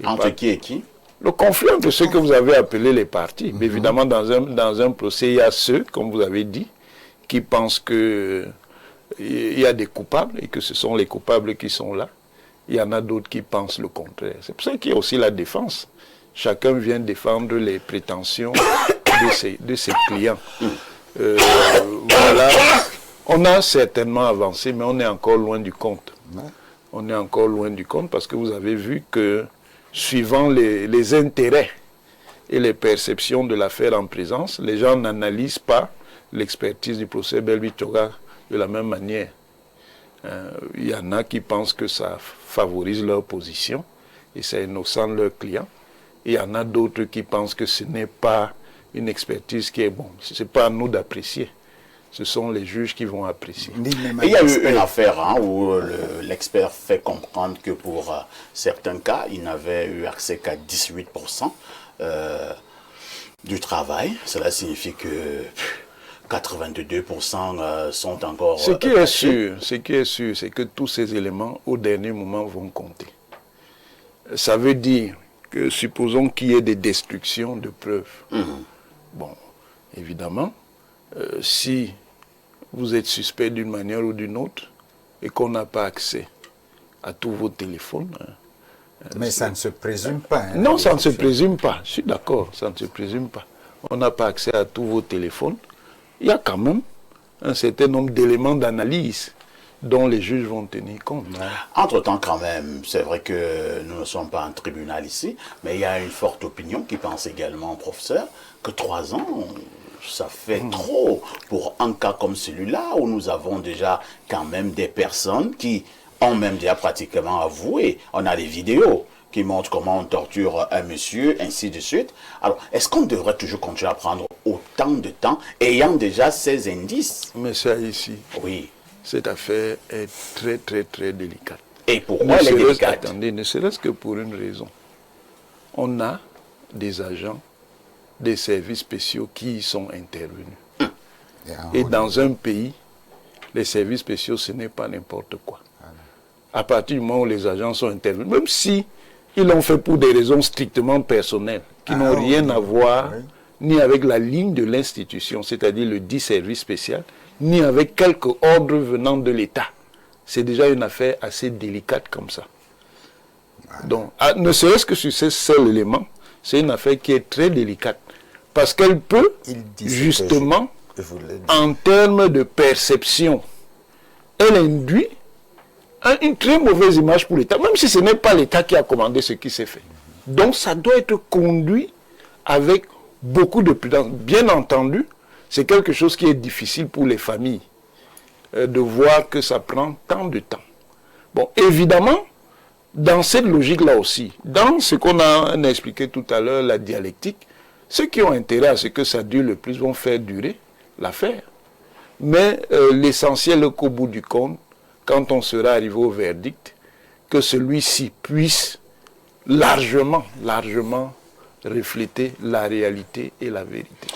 Entre qui et qui? Le conflit entre ceux que vous avez appelés les partis. Mais évidemment, dans un procès, il y a ceux, comme vous avez dit, qui pensent qu'il y a des coupables et que ce sont les coupables qui sont là. Il y en a d'autres qui pensent le contraire. C'est pour ça qu'il y a aussi la défense. Chacun vient défendre les prétentions de ses clients. Voilà. On a certainement avancé, mais on est encore loin du compte. On est encore loin du compte parce que vous avez vu que suivant les intérêts et les perceptions de l'affaire en présence, les gens n'analysent pas l'expertise du procès Belbitchoga de la même manière. Il y en a qui pensent que ça favorise leur position et ça innocente leurs clients. Il y en a d'autres qui pensent que ce n'est pas une expertise qui est bonne. Ce n'est pas à nous d'apprécier. Ce sont les juges qui vont apprécier. Il y a eu une affaire où l'expert fait comprendre que pour certains cas, il n'avait eu accès qu'à 18% du travail. Cela signifie que 82% sont encore... Ce qui est sûr, c'est que tous ces éléments, au dernier moment, vont compter. Ça veut dire que, supposons qu'il y ait des destructions de preuves. Bon, évidemment, si vous êtes suspect d'une manière ou d'une autre et qu'on n'a pas accès à tous vos téléphones... Mais ça ne se présume pas. Hein, non, ça ne se présume pas. Je suis d'accord, ça ne se présume pas. On n'a pas accès à tous vos téléphones. Il y a quand même un certain nombre d'éléments d'analyse dont les juges vont tenir compte. Entre-temps, quand même, c'est vrai que nous ne sommes pas un tribunal ici, mais il y a une forte opinion qui pense également, professeur, que 3 ans, ça fait trop pour un cas comme celui-là, où nous avons déjà quand même des personnes qui ont même déjà pratiquement avoué. On a des vidéos qui montrent comment on torture un monsieur, ainsi de suite. Alors, est-ce qu'on devrait toujours continuer à prendre autant de temps, ayant déjà ces indices? Mais ça ici, oui, cette affaire est très, très, très délicate. Et pourquoi elle est délicate? Attendez, ne serait-ce que pour une raison. On a des agents des services spéciaux qui y sont intervenus. Et dans un pays, les services spéciaux, ce n'est pas n'importe quoi. À partir du moment où les agents sont intervenus, même si ils l'ont fait pour des raisons strictement personnelles, qui n'ont rien à voir ni avec la ligne de l'institution, c'est-à-dire le dit service spécial, ni avec quelque ordre venant de l'État. C'est déjà une affaire assez délicate comme ça. Donc, ne serait-ce que sur ce seul élément, c'est une affaire qui est très délicate. Parce qu'elle peut, justement, en termes de perception, elle induit une très mauvaise image pour l'État, même si ce n'est pas l'État qui a commandé ce qui s'est fait. Donc ça doit être conduit avec beaucoup de prudence. Bien entendu, c'est quelque chose qui est difficile pour les familles, de voir que ça prend tant de temps. Bon, évidemment, dans cette logique-là aussi, dans ce qu'on a expliqué tout à l'heure, la dialectique, ceux qui ont intérêt à ce que ça dure le plus vont faire durer l'affaire. Mais l'essentiel est qu'au bout du compte, quand on sera arrivé au verdict, que celui-ci puisse largement refléter la réalité et la vérité.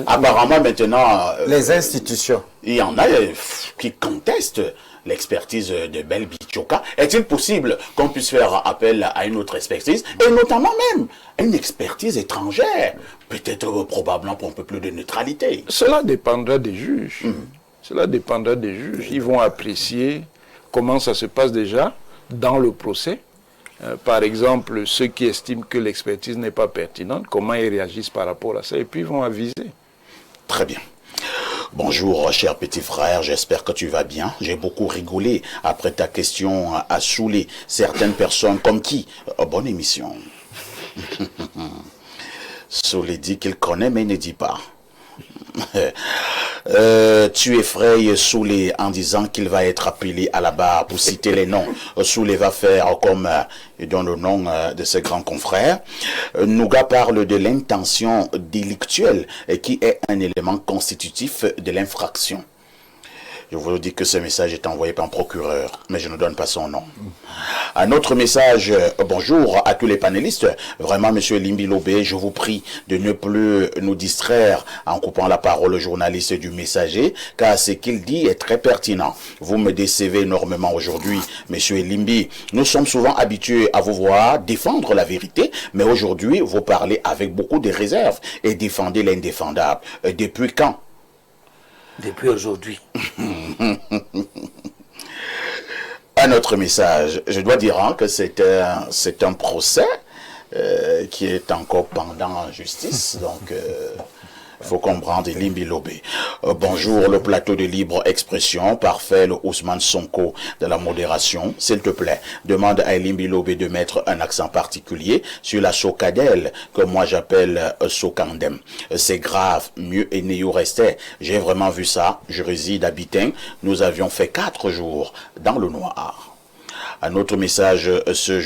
Apparemment maintenant... les institutions. Il y en a qui contestent l'expertise de Belbitchoga. Est-il possible qu'on puisse faire appel à une autre expertise, et notamment même une expertise étrangère, peut-être probablement pour un peu plus de neutralité? Cela dépendra des juges. Cela dépendra des juges. Ils vont apprécier comment ça se passe déjà dans le procès. Par exemple, ceux qui estiment que l'expertise n'est pas pertinente, comment ils réagissent par rapport à ça, et puis ils vont aviser. Très bien. Bonjour, cher petit frère, j'espère que tu vas bien. J'ai beaucoup rigolé après ta question à saouler certaines personnes comme qui. Bonne émission. Soulé dit qu'il connaît mais ne dit pas. Tu effrayes Soulé en disant qu'il va être appelé à la barre pour citer les noms. Soulé va faire comme dans le nom de ses grands confrères. Nougat parle de l'intention délictuelle qui est un élément constitutif de l'infraction. Je vous dis que ce message est envoyé par un procureur, mais je ne donne pas son nom. Un autre message, bonjour à tous les panélistes. Vraiment, monsieur Limbi Lobé, je vous prie de ne plus nous distraire en coupant la parole au journaliste du Messager, car ce qu'il dit est très pertinent. Vous me décevez énormément aujourd'hui, monsieur Limbi. Nous sommes souvent habitués à vous voir défendre la vérité, mais aujourd'hui, vous parlez avec beaucoup de réserve et défendez l'indéfendable. Depuis quand? Depuis aujourd'hui. Un autre message. Je dois dire que c'est un procès qui est encore pendant en justice. Donc, il faut comprendre Limbi Lobé. Bonjour, le plateau de libre expression. Parfait, le Ousmane Sonko de la modération. S'il te plaît, demande à Limbi Lobé de mettre un accent particulier sur la socadelle, que moi j'appelle socandem. C'est grave, mieux et néo restait. J'ai vraiment vu ça. Je réside à Bitin. Nous avions fait 4 jours dans le noir. Un autre message ce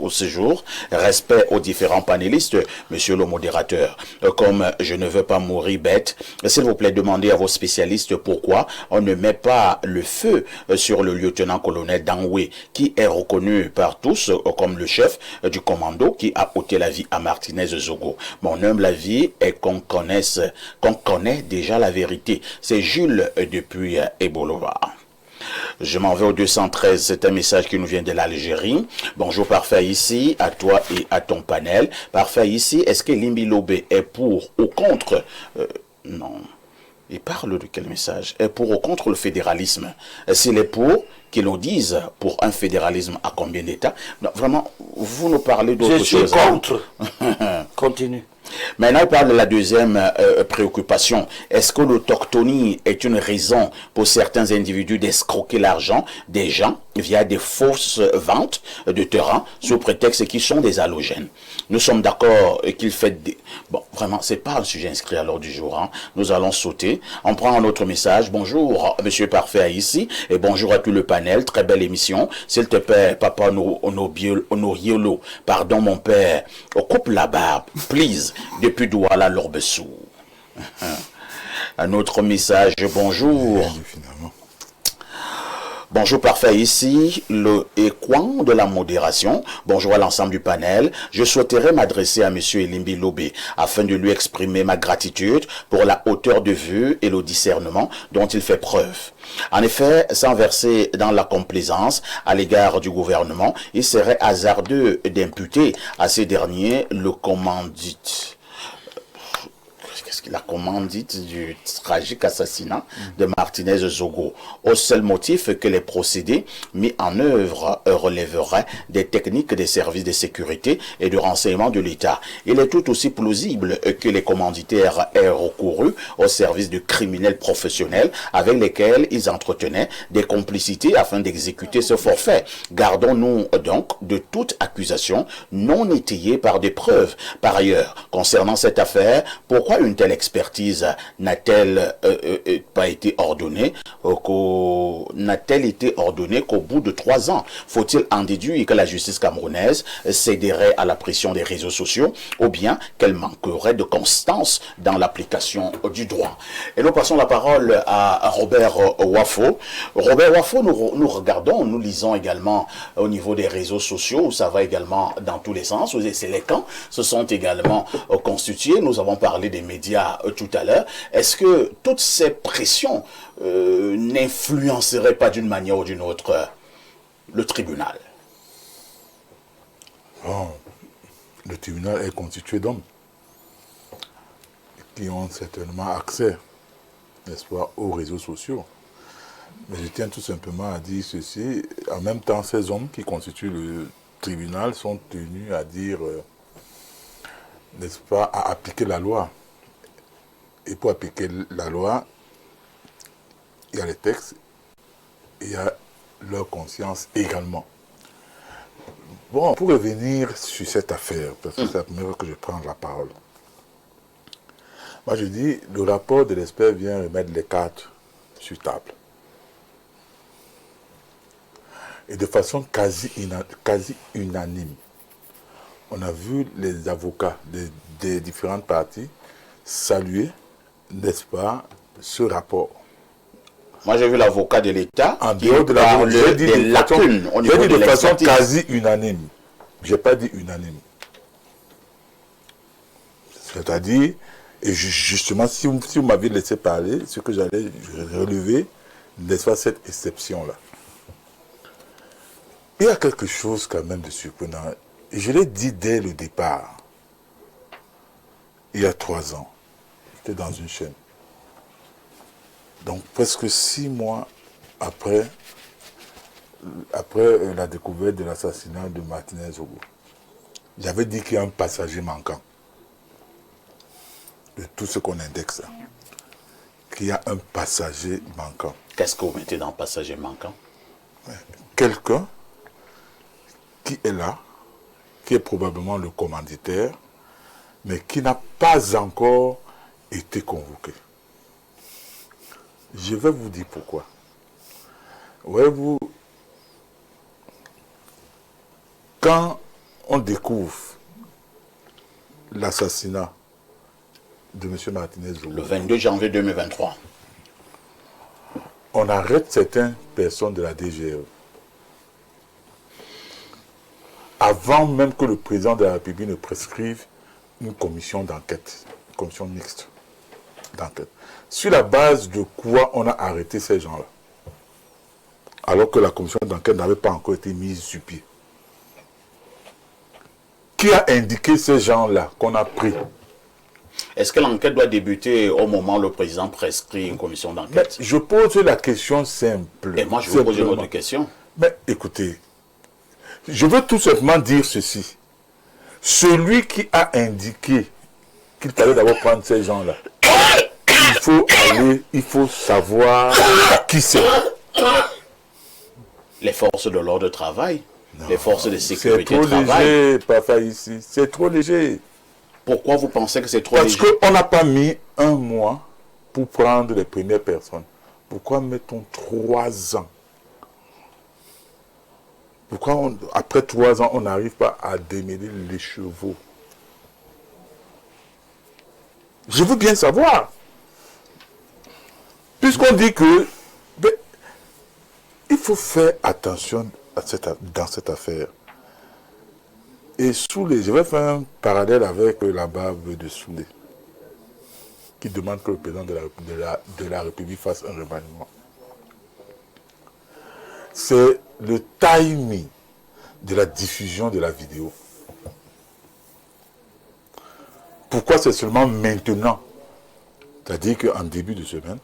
séjour, respect aux différents panélistes, monsieur le modérateur. Comme je ne veux pas mourir bête, s'il vous plaît, demandez à vos spécialistes pourquoi on ne met pas le feu sur le lieutenant-colonel Dangwe, qui est reconnu par tous comme le chef du commando qui a ôté la vie à Martinez Zogo. Mon humble avis est qu'on connaît déjà la vérité. C'est Jules depuis Ebolova. Je m'en vais au 213, c'est un message qui nous vient de l'Algérie. Bonjour Parfait ici, à toi et à ton panel. Parfait ici, est-ce que Limbi Lobé est pour ou contre non. Il parle de quel message? Est pour ou contre le fédéralisme? S'il est pour, qu'il nous dise pour un fédéralisme à combien d'États? Vraiment, vous nous parlez d'autre chose. Je suis contre. Continue. Maintenant, il parle de la deuxième préoccupation. Est-ce que l'autochtonie est une raison pour certains individus d'escroquer l'argent des gens via des fausses ventes de terrain sous prétexte qu'ils sont des halogènes? Nous sommes d'accord qu'il fait des... Bon, vraiment, c'est pas un sujet inscrit à l'ordre du jour. Hein. Nous allons sauter. On prend un autre message. Bonjour, monsieur Parfait ici. Et bonjour à tout le panel. Très belle émission. S'il te plaît, papa Honoriolo. Pardon, mon père. Coupe la barbe, please. Depuis Douala, l'Orbessou. Un autre message. Bonjour. Bonjour Parfait, ici le Écoin de la modération. Bonjour à l'ensemble du panel. Je souhaiterais m'adresser à monsieur Limbi Lobé afin de lui exprimer ma gratitude pour la hauteur de vue et le discernement dont il fait preuve. En effet, sans verser dans la complaisance à l'égard du gouvernement, il serait hasardeux d'imputer à ces derniers le commandite. La commandite du tragique assassinat de Martinez Zogo, au seul motif que les procédés mis en œuvre relèveraient des techniques des services de sécurité et de renseignement de l'État. Il est tout aussi plausible que les commanditaires aient recouru aux services de criminels professionnels avec lesquels ils entretenaient des complicités afin d'exécuter ce forfait. Gardons-nous donc de toute accusation non étayée par des preuves. Par ailleurs, concernant cette affaire, pourquoi une telle expertise n'a-t-elle pas été ordonnée n'a-t-elle été ordonnée qu'au bout de 3 ans? Faut-il en déduire que la justice camerounaise céderait à la pression des réseaux sociaux ou bien qu'elle manquerait de constance dans l'application du droit? Et nous passons la parole à Robert Wafo. Robert Wafo, nous regardons, nous lisons également au niveau des réseaux sociaux, où ça va également dans tous les sens, où les camps se sont également constitués. Nous avons parlé des médias tout à l'heure. Est-ce que toutes ces pressions n'influenceraient pas d'une manière ou d'une autre le tribunal? Oh, le tribunal est constitué d'hommes qui ont certainement accès, n'est-ce pas, aux réseaux sociaux. Mais je tiens tout simplement à dire ceci. En même temps, ces hommes qui constituent le tribunal sont tenus à dire, n'est-ce pas, à appliquer la loi. Et pour appliquer la loi, il y a les textes, il y a leur conscience également. Bon, pour revenir sur cette affaire, parce que c'est la première fois que je prends la parole. Moi, je dis, le rapport de l'expert vient remettre les cartes sur table. Et de façon quasi unanime. On a vu les avocats des différentes parties saluer, n'est-ce pas, ce rapport. Moi, j'ai vu l'avocat de l'État en dehors de la lacunes au niveau de façon quasi unanime. Je n'ai pas dit unanime. C'est-à-dire, et justement, si vous m'aviez laissé parler, ce que j'allais relever, n'est-ce pas, cette exception-là. Il y a quelque chose quand même de surprenant. Et je l'ai dit dès le départ, il y a 3 ans, j'étais dans une chaîne. Donc presque 6 mois après la découverte de l'assassinat de Martinez Zogo, j'avais dit qu'il y a un passager manquant de tout ce qu'on indexe. Qu'il y a un passager manquant. Qu'est-ce que vous mettez dans passager manquant? Quelqu'un qui est là, qui est probablement le commanditaire, mais qui n'a pas encore été convoqué. Je vais vous dire pourquoi. Voyez-vous, quand on découvre l'assassinat de M. Martinez Zogo, le 22 janvier 2023, on arrête certaines personnes de la DGE. Avant même que le président de la République ne prescrive une commission d'enquête, une commission mixte d'enquête. Sur la base de quoi on a arrêté ces gens-là, alors que la commission d'enquête n'avait pas encore été mise sur pied. Qui a indiqué ces gens-là qu'on a pris? Est-ce que l'enquête doit débuter au moment où le président prescrit une commission d'enquête? Je pose la question simple. Et moi, je vous pose une autre question. Mais écoutez, je veux tout simplement dire ceci. Celui qui a indiqué qu'il fallait d'abord prendre ces gens-là, il faut savoir qui c'est. Les forces de l'ordre travaillent. Les forces de sécurité travaillent. C'est trop léger, Papa, ici. C'est trop léger. Pourquoi vous pensez que c'est trop léger? Parce qu'on n'a pas mis 1 mois pour prendre les premières personnes. Pourquoi mettons 3 ans? Pourquoi, après 3 ans, on n'arrive pas à démêler les chevaux? Je veux bien savoir. Puisqu'on dit que il faut faire attention dans cette affaire. Et Soulé, je vais faire un parallèle avec la barbe de Soulé, qui demande que le président de la République fasse un remaniement. C'est le timing de la diffusion de la vidéo. Pourquoi c'est seulement maintenant, c'est-à-dire qu'en début de semaine,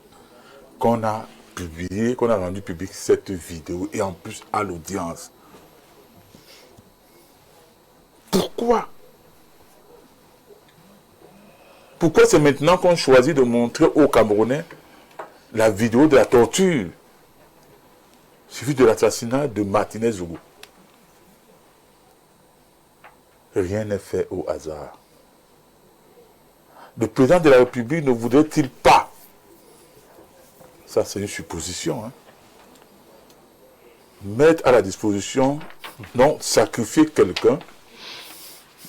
qu'on a publié, qu'on a rendu public cette vidéo, et en plus à l'audience? Pourquoi? Pourquoi c'est maintenant qu'on choisit de montrer aux Camerounais la vidéo de la torture suivie de l'assassinat de Martinez Zogo? Rien n'est fait au hasard. Le président de la République ne voudrait-il pas, ça c'est une supposition, hein, mettre à la disposition, non, sacrifier quelqu'un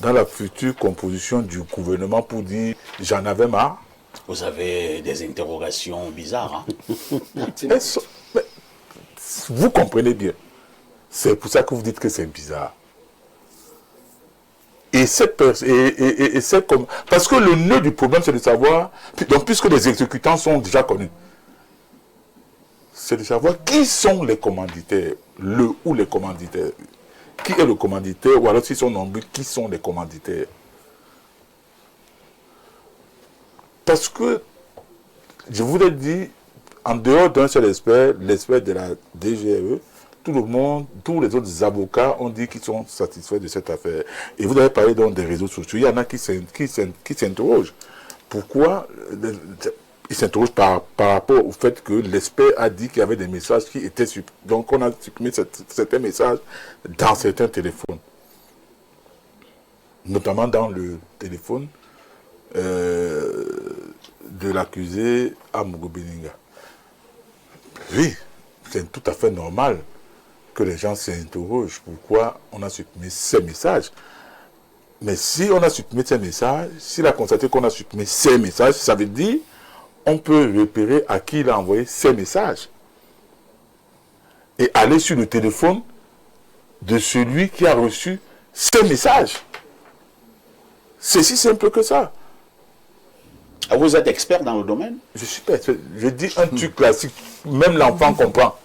dans la future composition du gouvernement pour dire « j'en avais marre ». Vous avez des interrogations bizarres. Hein? Vous comprenez bien. C'est pour ça que vous dites que c'est bizarre. Et c'est comme... Parce que le nœud du problème, c'est de savoir... Donc, puisque les exécutants sont déjà connus, c'est de savoir qui sont les commanditaires, le ou les commanditaires. Qui est le commanditaire, ou alors s'ils sont nombreux, qui sont les commanditaires? Parce que, je vous l'ai dit, en dehors d'un seul expert, l'expert de la DGE, tout le monde, tous les autres avocats ont dit qu'ils sont satisfaits de cette affaire. Et vous avez parlé donc des réseaux sociaux. Il y en a qui s'interrogent. Pourquoi il s'interroge par rapport au fait que l'expert a dit qu'il y avait des messages qui étaient supprimés. Donc on a supprimé certains messages dans certains téléphones. Notamment dans le téléphone de l'accusé Amogo Beninga. Oui, c'est tout à fait normal que les gens s'interrogent pourquoi on a supprimé ces messages. Mais si on a supprimé ces messages, s'il a constaté qu'on a supprimé ces messages, ça veut dire on peut repérer à qui il a envoyé ces messages. Et aller sur le téléphone de celui qui a reçu ces messages. C'est si simple que ça. Vous êtes expert dans le domaine? Je suis pas expert. Je dis un truc classique, même l'enfant comprend.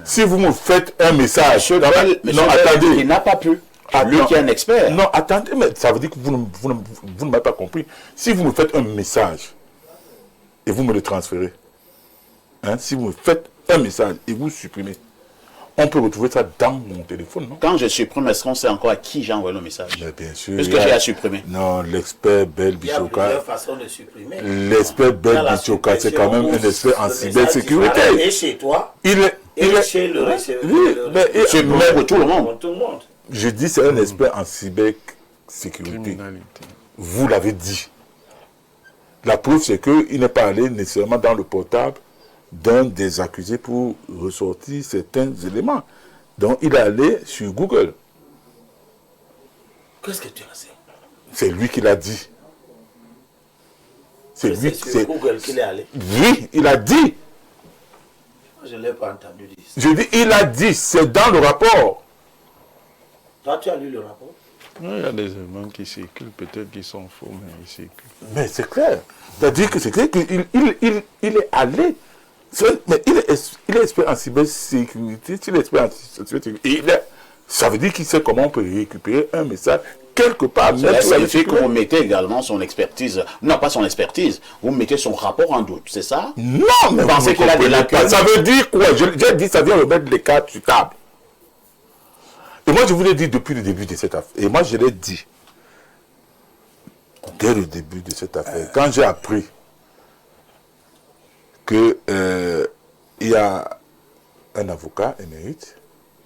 Si vous me faites un message... non, attendez. Il n'a pas pu. Lui qui est un expert. Non, attendez, mais ça veut dire que vous ne m'avez pas compris. Si vous me faites un message et vous me le transférez, hein, si vous me faites un message et vous supprimez, on peut retrouver ça dans mon téléphone, non? Quand je supprime, est-ce qu'on sait encore à qui j'ai envoyé le message? Mais bien sûr. Est-ce que j'ai à supprimer? Non, l'expert Bel Bichoka. Il y a plusieurs façons de supprimer. L'expert Bel Bichoka, c'est quand même un expert en cybersécurité. Et chez toi, il est chez le receveur. Oui, mais c'est pour tout le monde. Je dis c'est un expert en cybersécurité. Vous l'avez dit. La preuve, c'est qu'il n'est pas allé nécessairement dans le portable d'un des accusés pour ressortir certains éléments. Donc, il est allé sur Google. Qu'est-ce que tu as dit? C'est lui qui l'a dit. C'est sur Google qu'il est allé? Oui, il a dit. Je ne l'ai pas entendu dire ça. Je dis, il a dit, c'est dans le rapport. Toi, tu as lu le rapport? Il y a des éléments qui circulent, peut-être qu'ils sont faux, mais ils circulent. Mais c'est clair. C'est-à-dire que c'est clair qu'il est allé. Mais il est expert en cybersécurité. S'il est expert en cybersécurité, ça veut dire qu'il sait comment on peut récupérer un message quelque part. Ça signifie que vous mettez également son expertise, non pas son expertise, vous mettez son rapport en doute, c'est ça? Non, mais vous pensez qu'il a des lacunes? Ça veut dire quoi? J'ai dit, ça vient remettre les cartes sur table. Et moi, je vous l'ai dit depuis le début de cette affaire. Et moi, je l'ai dit dès le début de cette affaire. Quand j'ai appris qu'il y a un avocat émérite,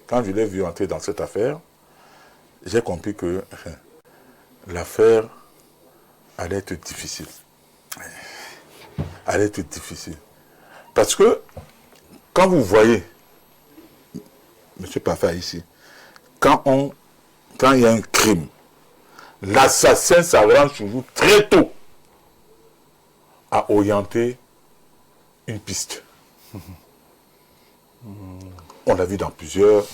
quand je l'ai vu entrer dans cette affaire, j'ai compris que l'affaire allait être difficile. Allait être difficile. Parce que, quand vous voyez, M. Paffa ici, quand il y a un crime, l'assassin s'avance toujours très tôt à orienter une piste. On l'a vu dans plusieurs...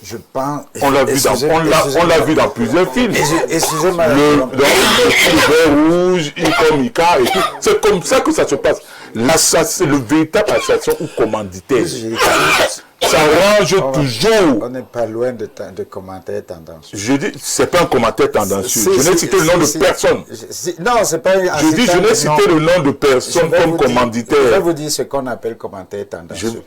Je pense... On l'a vu dans plusieurs films. Excusez-moi. Le vert rouge, Ika et tout. C'est comme ça que ça se passe. Le véritable assassin ou commanditaire, ça range toujours. On n'est pas loin de commentaires tendancieux. Je dis, c'est pas un commentaire tendancieux. Je n'ai cité le nom de personne. Non, c'est pas un... Je dis, je n'ai cité le nom de personne comme commanditaire. Je vais vous dire ce qu'on appelle commentaire tendancieux.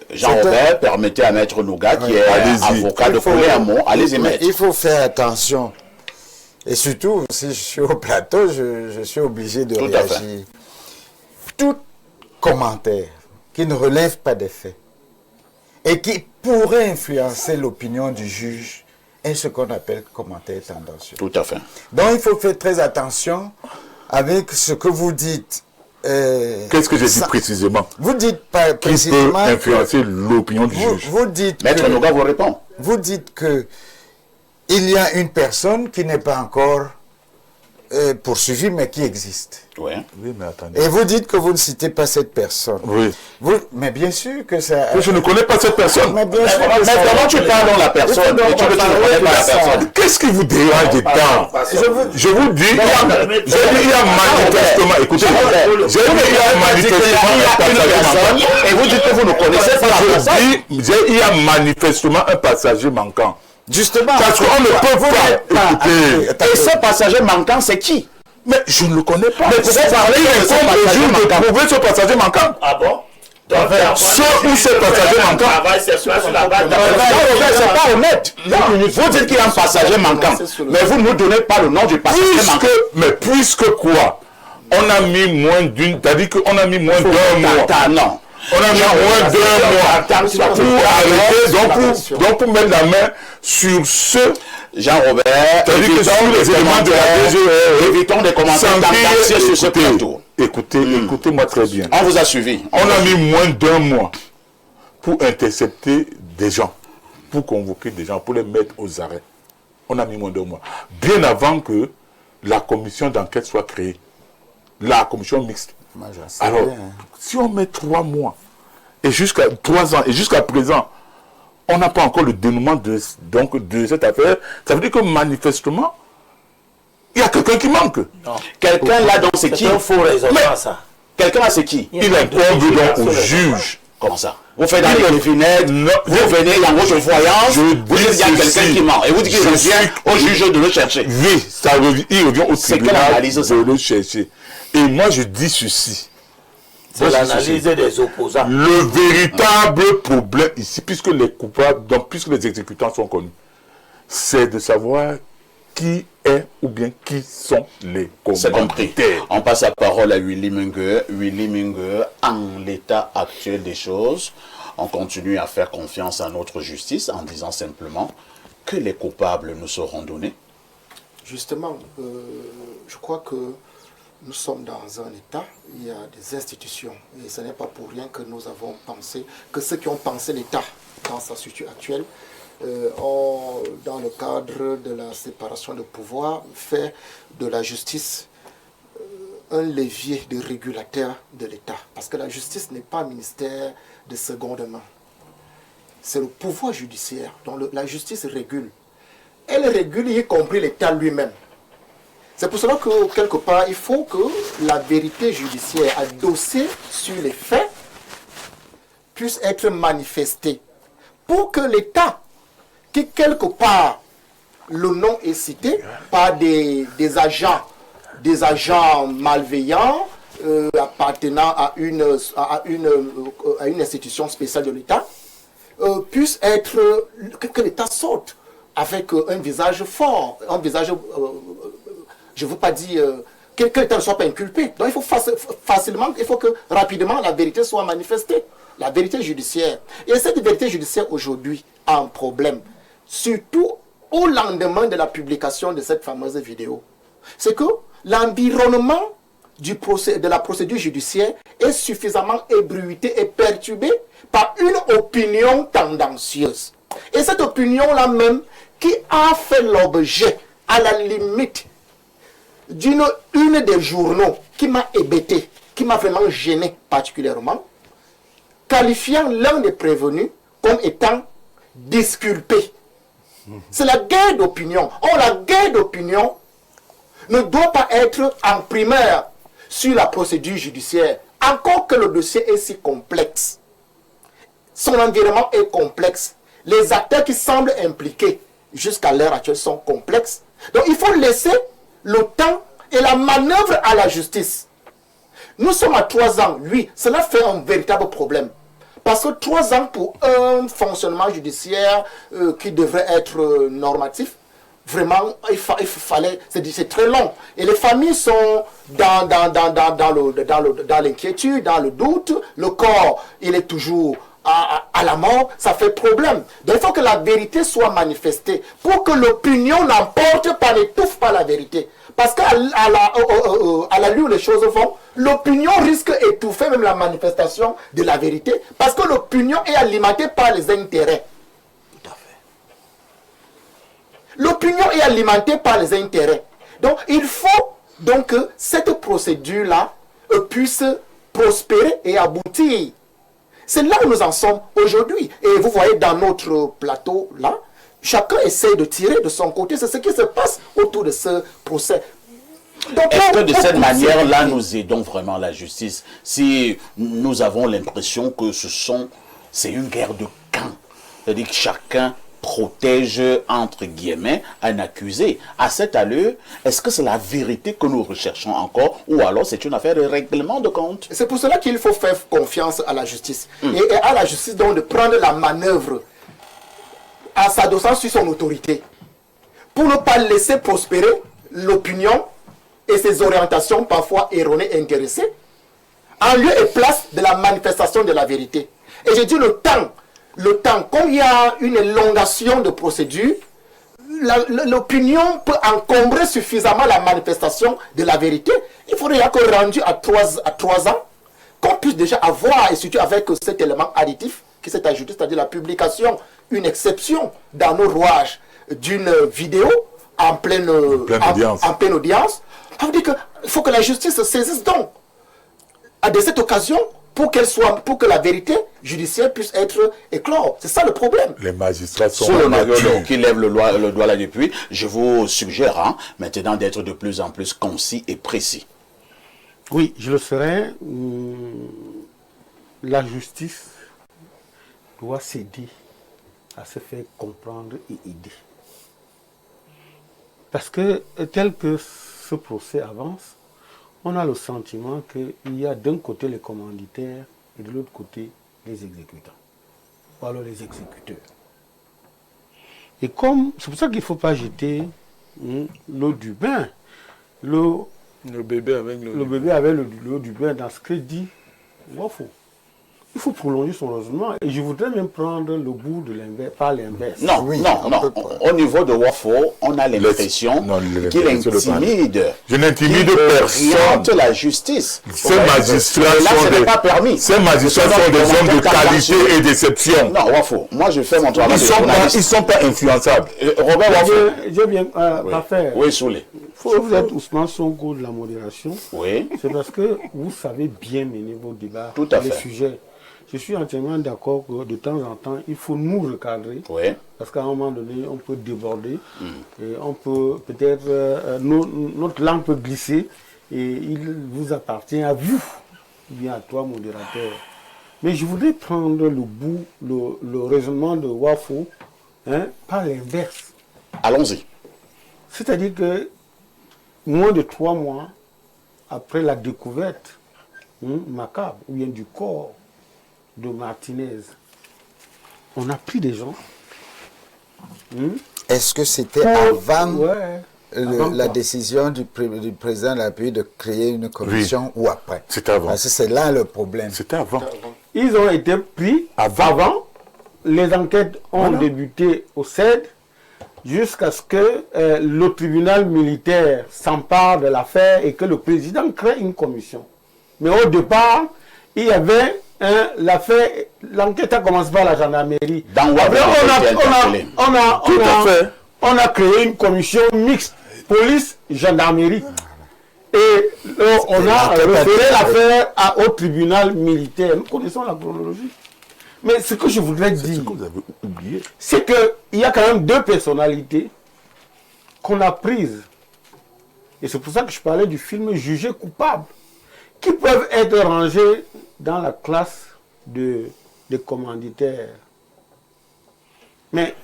Jean-Robert, permettez à Maître Nougat, qui est avocat de coller un mot, allez-y, Maître. Il faut faire attention. Et surtout, si je suis au plateau, je suis obligé de réagir. Tout commentaire qui ne relève pas des faits et qui pourrait influencer l'opinion du juge est ce qu'on appelle commentaire tendancieux. Tout à fait. Donc, il faut faire très attention avec ce que vous dites. Qu'est-ce que j'ai dit précisément? Vous dites pas précisément... Qui peut influencer l'opinion du juge? Vous dites Maître Nougat vous répond. Vous dites que il y a une personne qui n'est pas encore poursuivie, mais qui existe. Oui. Oui, mais attendez. Et vous dites que vous ne citez pas cette personne. Oui. Mais bien sûr que ça... Je ne connais pas cette personne. Mais bien sûr. Mais comment tu parles dans la personne? Tu ne connais pas la personne. Qu'est-ce qui vous dérange des temps? Je vous dis, il y a manifestement, écoutez, j'ai dit il y a manifestement et vous dites que vous ne connaissez pas la personne. Il y a manifestement un passager manquant. Justement. Parce qu'on ne peut pas écouter. Et ce passager manquant, c'est qui? Mais je ne le connais pas. Mais vous parlez de ce passager manquant. De prouver ce passager manquant. Ah bon? Ce ou ce passager manquant. C'est pas honnête. Vous dites qu'il y a un passager manquant. Mais vous ne nous donnez pas le nom du passager manquant. Mais puisque quoi? On a mis moins d'une... C'est-à-dire qu'on a mis moins d'un mois. Non. On a mis moins d'un mois pour arrêter, donc pour mettre la main sur ce... Jean-Robert, c'est-à-dire que sur les éléments de la DGE, évitons des commentaires tendentieux sur ce plateau. Écoutez-moi très bien. On vous a suivi. On a mis moins d'un mois pour intercepter des gens, pour convoquer des gens, pour les mettre aux arrêts. On a mis moins d'un mois. Bien avant que la commission d'enquête soit créée. La commission mixte. Alors, si on met 3 mois, et jusqu'à 3 ans, et jusqu'à présent, on n'a pas encore le dénouement de cette affaire, ça veut dire que manifestement, il y a quelqu'un qui manque. Quelqu'un là, donc c'est qui? C'est un faux raisonnement, ça. Quelqu'un là, c'est qui? Il incombe donc au juge. Comment ça? Vous faites dans les vinaigres, vous venez dans votre voyance, vous dites qu'il y a quelqu'un qui ment. Et vous dites qu'il revient au juge de le chercher. Oui, il revient au tribunal de le chercher. Et moi, je dis ceci. C'est l'analyse des opposants. Le véritable problème ici, puisque les coupables, donc puisque les exécutants sont connus, c'est de savoir qui est ou bien qui sont les commanditaires. C'est compris. On passe la parole à Willy Mingue. Willy Mingue, en l'état actuel des choses, on continue à faire confiance à notre justice en disant simplement que les coupables nous seront donnés. Justement, je crois que nous sommes dans un État, il y a des institutions, et ce n'est pas pour rien que nous avons pensé, que ceux qui ont pensé l'État dans sa situation actuelle, ont, dans le cadre de la séparation de pouvoir, fait de la justice un levier de régulateur de l'État. Parce que la justice n'est pas un ministère de seconde main. C'est le pouvoir judiciaire dont la justice régule. Elle régule y compris l'État lui-même. C'est pour cela que, quelque part, il faut que la vérité judiciaire adossée sur les faits puisse être manifestée. Pour que l'État, qui quelque part, le nom est cité par des agents malveillants appartenant à une institution spéciale de l'État, puisse être, que l'État sorte avec un visage fort, un visage... je ne veux pas dire que l'État ne soit pas inculpé. Donc il faut facilement, il faut que rapidement la vérité soit manifestée. La vérité judiciaire. Et cette vérité judiciaire aujourd'hui a un problème. Surtout au lendemain de la publication de cette fameuse vidéo. C'est que l'environnement de la procédure judiciaire est suffisamment ébruité et perturbé par une opinion tendancieuse. Et cette opinion-là même qui a fait l'objet, à la limite, une des journaux qui m'a hébété, qui m'a vraiment gêné particulièrement, qualifiant l'un des prévenus comme étant disculpé. C'est la guerre d'opinion. Or, la guerre d'opinion ne doit pas être en primaire sur la procédure judiciaire, encore que le dossier est si complexe. Son environnement est complexe. Les acteurs qui semblent impliqués jusqu'à l'heure actuelle sont complexes. Donc, il faut laisser le temps et la manœuvre à la justice. Nous sommes à 3 ans. Oui, cela fait un véritable problème. Parce que 3 ans pour un fonctionnement judiciaire qui devrait être normatif, vraiment, il fallait, c'est très long. Et les familles sont dans l'inquiétude, dans le doute. Le corps, il est toujours à la mort, ça fait problème. Donc il faut que la vérité soit manifestée pour que l'opinion n'emporte pas, n'étouffe pas la vérité. Parce qu'à la lueur où les choses vont, l'opinion risque d'étouffer même la manifestation de la vérité, parce que l'opinion est alimentée par les intérêts. Tout à fait. L'opinion est alimentée par les intérêts. Donc il faut donc que cette procédure-là puisse prospérer et aboutir. C'est là où nous en sommes aujourd'hui. Et vous voyez dans notre plateau là, chacun essaie de tirer de son côté. C'est ce qui se passe autour de ce procès. Est-ce que de cette manière-là, nous aidons vraiment la justice si nous avons l'impression que c'est une guerre de camp? C'est-à-dire que chacun protège, entre guillemets, un accusé. À cette allure, est-ce que c'est la vérité que nous recherchons encore ou alors c'est une affaire de règlement de compte? C'est pour cela qu'il faut faire confiance à la justice. Et à la justice donc de prendre la manœuvre en s'adossant sur son autorité pour ne pas laisser prospérer l'opinion et ses orientations parfois erronées et intéressées, en lieu et place de la manifestation de la vérité. Et je dis le temps, comme il y a une élongation de procédure, l'opinion peut encombrer suffisamment la manifestation de la vérité. Il faudrait que rendu à 3 ans, qu'on puisse déjà avoir, et surtout avec cet élément additif qui s'est ajouté, c'est-à-dire la publication, une exception dans nos rouages d'une vidéo en pleine audience. Ça veut dire qu'il faut que la justice se saisisse donc de cette occasion pour que la vérité judiciaire puisse être éclore. C'est ça le problème. Les magistrats sont sur le qui lève le doigt là depuis, je vous suggère maintenant d'être de plus en plus concis et précis. Oui, je le serai. La justice doit s'aider à se faire comprendre et aider. Parce que tel que ce procès avance, on a le sentiment qu'il y a d'un côté les commanditaires et de l'autre côté les exécutants. Ou alors les exécuteurs. Et c'est pour ça qu'il ne faut pas jeter l'eau du bain. Le bébé avec l'eau du bain dans ce que dit Wafo. Il faut prolonger son raisonnement. Et je voudrais même prendre le bout de l'inverse, pas l'inverse. Non. Au niveau de Wafo, on a l'impression qu'il intimide. Je n'intimide personne. La justice. Ces magistrats sont des hommes de qualité et d'exception. Non, Wafo, moi je fais mon travail. Ils ne sont pas influençables. Robert Wafo. J'ai bien parfait. Oui, Soulé. Vous êtes Ousmane Sonko de la modération. Oui. C'est parce que vous savez bien mener vos débats. Tout à fait. Les sujets. Je suis entièrement d'accord que de temps en temps, il faut nous recadrer. Oui. Parce qu'à un moment donné, on peut déborder. Et on peut peut-être... notre langue peut glisser. Et il vous appartient à vous, ou bien à toi, modérateur. Mais je voudrais prendre le raisonnement de Wafo par l'inverse. Allons-y. C'est-à-dire que moins de 3 mois après la découverte macabre, ou bien du corps de Martinez, on a pris des gens. Est-ce que c'était avant la décision du président de la République de créer une commission ou après? C'était avant. Parce que c'est là le problème. C'était avant. Ils ont été pris avant. Les enquêtes ont débuté au CED jusqu'à ce que le tribunal militaire s'empare de l'affaire et que le président crée une commission. Mais au départ, il y avait l'affaire, l'enquête a commencé par la gendarmerie. On a créé une commission mixte, police-gendarmerie. Et on a référé l'affaire au tribunal militaire. Nous connaissons la chronologie. Mais ce que je voudrais dire, c'est qu'il y a quand même 2 personnalités qu'on a prises. Et c'est pour ça que je parlais du film Jugé coupable, qui peuvent être rangés dans la classe des commanditaires. Mais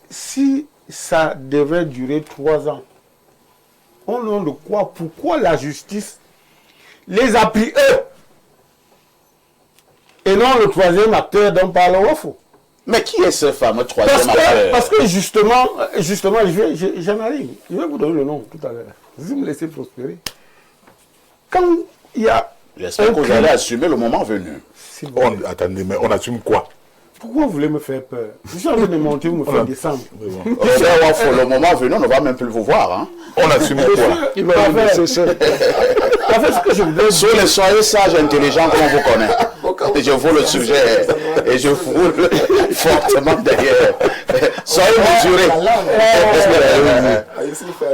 si ça devait durer 3 ans, au nom de quoi? Pourquoi la justice les a pris eux et non le 3e acteur dont parle Wafo? Mais qui est ce fameux 3e acteur? Parce que justement, j'en arrive. Je vais vous donner le nom tout à l'heure. Vous me laissez prospérer. Quand il y a... J'espère que vous allez assumer le moment venu. Attendez, mais on assume quoi? Pourquoi vous voulez me faire peur? Je suis en train de monter, vous me faites descendre. Le moment venu, on ne va même plus vous voir. On assume quoi? Il va faire ce que je voudrais dire. Soyez sage, intelligent, comme on vous connaît. Et je vous le suggère. Et je vous fortement d'ailleurs. Soyez mesurés.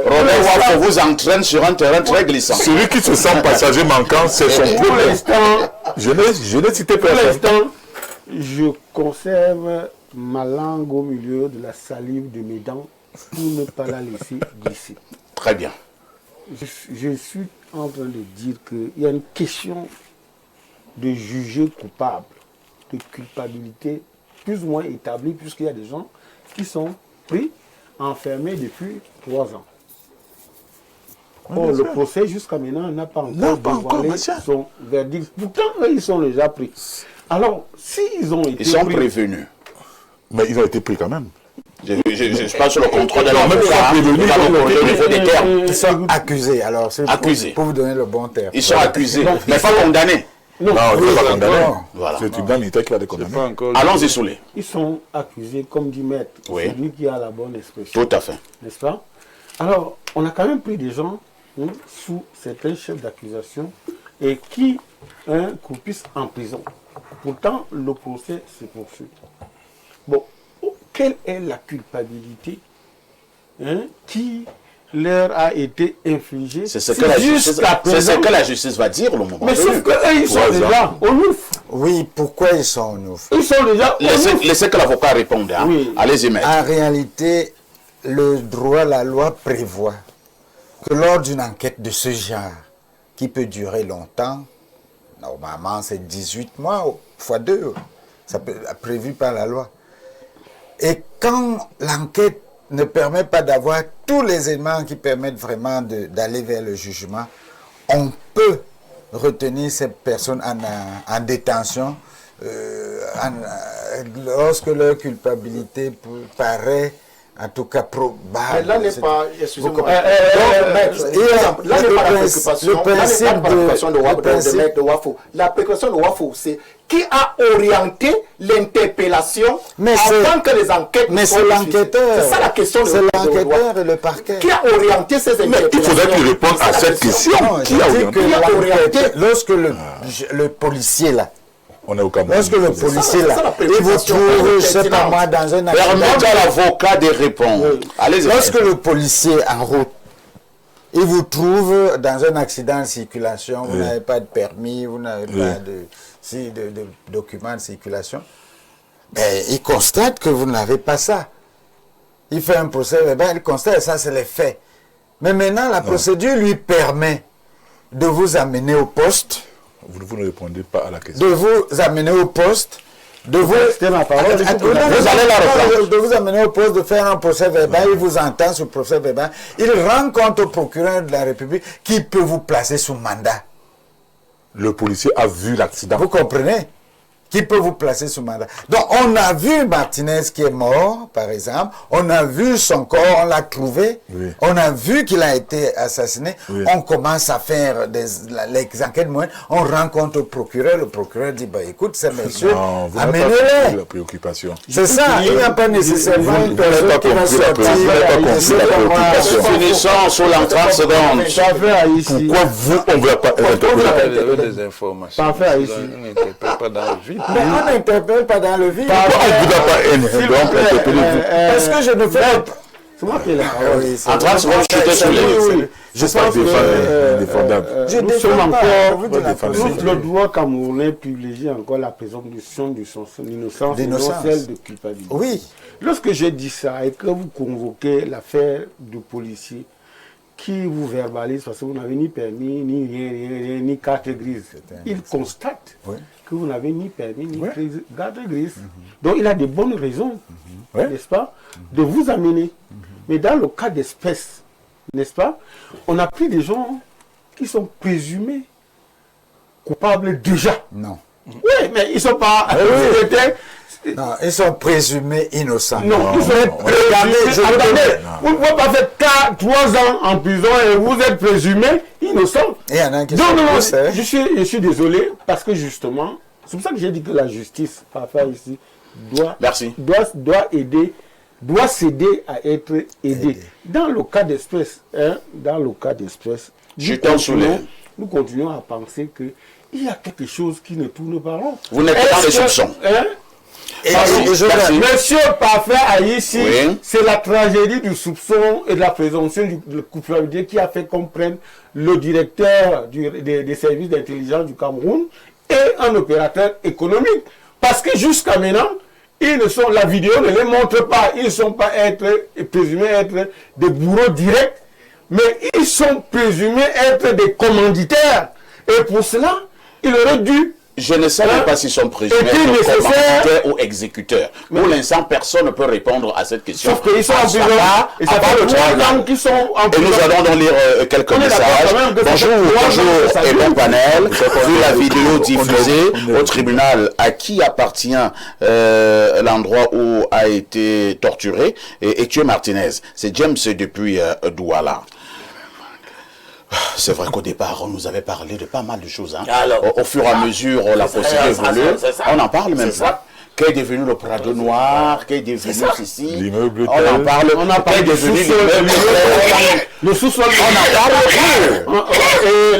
Robert Wafo vous entraîne sur un terrain très glissant. Celui qui se sent passager manquant, c'est son problème. Je n'ai cité personne. Je conserve ma langue au milieu de la salive de mes dents pour ne pas la laisser glisser. Très bien. Je suis en train de dire qu'il y a une question de juger coupable, de culpabilité plus ou moins établie, puisqu'il y a des gens qui sont pris, enfermés depuis 3 ans. Or, le procès jusqu'à maintenant n'a pas encore dévoilé son verdict. Pourtant, eux, ils sont déjà pris. Alors, s'ils ont été prévenus. Mais ils ont été pris quand même. Je passe sur le contrôle de même l'avocat, pas prévenu, au niveau des termes. Ils sont accusés, alors c'est Accusés. pour vous donner le bon terme. Ils sont accusés, mais pas condamnés. Non, il ne faut pas condamner. Voilà. C'est le tribunal militaire qui a des condamnés. Allons-y, Soulé. Ils sont accusés, comme dit Maître, Oui. c'est lui qui a la bonne expression. Tout à fait. N'est-ce pas? Alors, on a quand même pris des gens sous certains chefs d'accusation et qui croupissent en prison. Pourtant, le procès se poursuit. Bon, quelle est la culpabilité qui leur a été infligée? C'est ce que la justice va dire le moment. Mais sauf qu'eux, ils sont déjà au ouf. Oui, pourquoi ils sont au ouf? Ils sont déjà au ouf. Laissez que l'avocat réponde. Hein. Oui. Allez-y, maître. En réalité, le droit, la loi prévoit que lors d'une enquête de ce genre, qui peut durer longtemps, normalement c'est 18 mois fois 2, ça peut être prévu par la loi. Et quand l'enquête ne permet pas d'avoir tous les éléments qui permettent vraiment d'aller vers le jugement, on peut retenir ces personnes en détention lorsque leur culpabilité paraît en tout cas probable. Là n'est pas, excusez-moi, de Wafo. La précaution de Wafo, c'est qui a orienté l'interpellation avant que les enquêtes mais c'est l'enquêteur. C'est ça la question. C'est l'enquêteur et le parquet. Qui a orienté ces interpellations? Il faudrait qu'il réponde à cette question. Qui a orienté? Lorsque le policier là, on est au Cameroun. lorsque le policier là, il vous trouve, je ne sais pas moi, dans un accident. Permettez à l'avocat de répondre. Allez-y. Lorsque le policier en route, il vous trouve dans un accident de circulation, vous n'avez pas de permis, vous n'avez pas de documents de circulation, ben, il constate que vous n'avez pas ça. Il fait un procès, il constate ça, c'est les faits. Mais maintenant, la procédure lui permet de vous amener au poste. Vous ne répondez pas à la question. De vous amener au poste, de vous amener au poste, de faire un procès verbal, il vous entend sur le procès verbal, il rend compte au procureur de la République qui peut vous placer sous mandat. Le policier a vu l'accident. Vous comprenez? Qui peut vous placer sous mandat. Donc, on a vu Martinez qui est mort, par exemple. On a vu son corps, on l'a trouvé. Oui. On a vu qu'il a été assassiné. Oui. On commence à faire les enquêtes moyennes. On rencontre le procureur. Le procureur dit, bah, écoute, ces messieurs, amenez-les. La préoccupation. C'est ça. Il n'y a pas nécessairement une personne qui va sortir. Finissons sur l'entrée en seconde. Pourquoi vous, on ne veut pas interpeller des informations. Parfait, ici. On n'interpelle pas dans le vide. Mais on n'interpelle pas dans le vide. Parce que je ne fais pas. C'est moi qui ai la parole. En 30 secondes, je t'ai saoulé. Je pense que nous sommes encore, le droit camerounais privilégie encore la présomption d'innocence et non celle de culpabilité. Oui. Lorsque j'ai dit ça et que vous convoquez l'affaire du policier qui vous verbalise parce que vous n'avez ni permis, ni rien, ni carte grise, il constate que vous n'avez ni permis, ni carte grise. Donc il a de bonnes raisons, n'est-ce pas, de vous amener. Mais dans le cas d'espèce, n'est-ce pas, on a pris des gens qui sont présumés coupables déjà. Non. Oui, mais ils ne sont pas... Non, ils sont présumés innocents. Non, ils sont présumés. Vous ne pouvez pas faire 3 ans en prison et vous êtes présumé innocent. Il y en a qui non, je suis désolé parce que justement, c'est pour ça que j'ai dit que la justice, parfois ici, doit aider, doit s'aider à être aidée. Dans le cas d'espèce, nous continuons à penser qu'il y a quelque chose qui ne tourne pas rond. Vous n'êtes pas les soupçons. Monsieur Parfait Haïti, c'est la tragédie du soupçon et de la présomption de culpabilité qui a fait comprendre le directeur des services d'intelligence du Cameroun et un opérateur économique. Parce que jusqu'à maintenant, la vidéo ne les montre pas. Ils ne sont pas présumés être des bourreaux directs, mais ils sont présumés être des commanditaires. Et pour cela, il aurait dû Je ne sais même pas s'ils sont présumés commanditaires ou exécuteurs. Pour l'instant, personne ne peut répondre à cette question. Sauf qu'ils sont en prison. Et ça fait 3 ans qu'ils sont en prison. Et nous allons donc lire quelques messages. Bonjour et bon panel. Vu la vidéo diffusée au tribunal, à qui appartient l'endroit où a été torturé et tué Martinez? C'est James depuis Douala. C'est vrai qu'au départ, on nous avait parlé de pas mal de choses. Hein. Alors, au fur et à mesure, la procédure évolue. On en parle même pas. Qu'est devenu le Prado Noir? Qu'est devenu ceci? L'immeuble. On en parle. Qu'est devenu le sous-sol? On en parle.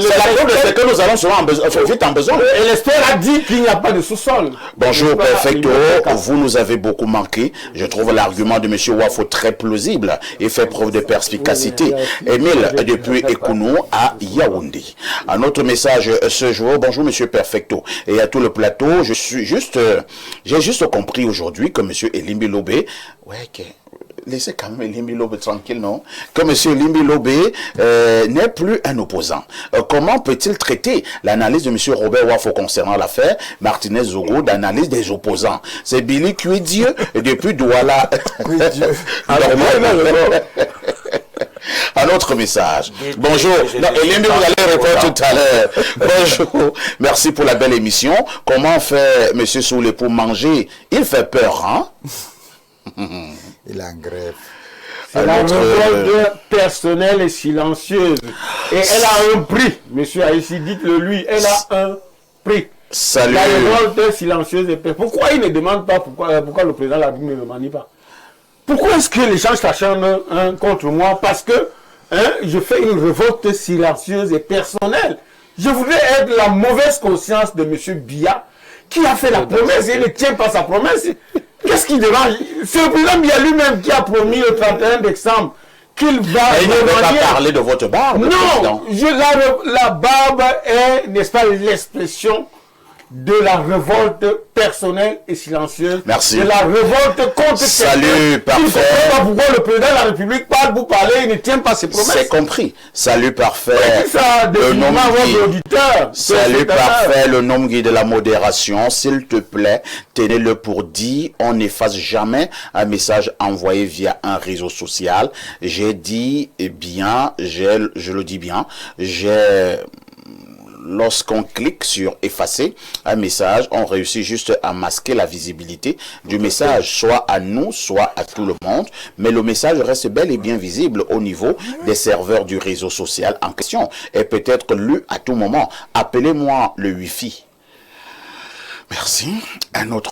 C'est la preuve, c'est que nous allons souvent vite en besoin. Et l'expert a dit qu'il n'y a pas de sous-sol. Bonjour, Perfecto. Vous nous avez beaucoup manqué. Je trouve l'argument de M. Wafo très plausible et fait preuve de perspicacité. Émile, depuis Ekounou à Yaoundé. Un autre message ce jour. Bonjour, M. Perfecto. Et à tout le plateau, j'ai juste compris aujourd'hui que M. Elimbi Lobé, laissez quand même Elimbi Lobé tranquille, non? Que M. Elimbi Lobé n'est plus un opposant. Comment peut-il traiter l'analyse de M. Robert Wafo concernant l'affaire Martinez Zogo d'analyse des opposants? C'est Billy Cuidieu depuis Douala. Un autre message. Bonjour. Elimbi, vous allez répondre tout à l'heure. Bonjour. Merci pour la belle émission. Comment fait M. Soulé pour manger? Il fait peur, hein? Il est en grève. C'est la révolte personnelle et silencieuse. Et elle a un prix. Monsieur Haïssi, dites-le lui. Elle a un prix. Salut. La révolte silencieuse et personnelle. Pourquoi il ne demande pas pourquoi le président de la République ne le manie pas? Pourquoi est-ce que les gens s'acharnent contre moi? Parce que je fais une révolte silencieuse et personnelle. Je voudrais être la mauvaise conscience de M. Biya, qui a fait la promesse et ne tient pas sa promesse. Qu'est-ce qui dérange? C'est le président Biya lui-même qui a promis le 31 décembre qu'il va... Il ne veut pas parler de votre barbe. Non, la barbe est, n'est-ce pas, l'expression de la révolte personnelle et silencieuse. Merci. De la révolte contre... Salut, parfait. Il ne comprend pas pourquoi le président de la République parle, vous parlez, il ne tient pas ses promesses. C'est compris. Salut, parfait. Le nom Salut, parfait. Le nom de la modération, s'il te plaît, tenez-le pour dit. On n'efface jamais un message envoyé via un réseau social. J'ai dit bien, je le dis bien, lorsqu'on clique sur effacer un message, on réussit juste à masquer la visibilité du message, soit à nous, soit à tout le monde. Mais le message reste bel et bien visible au niveau des serveurs du réseau social en question et peut être lu à tout moment. Appelez-moi le Wi-Fi. Merci. Un autre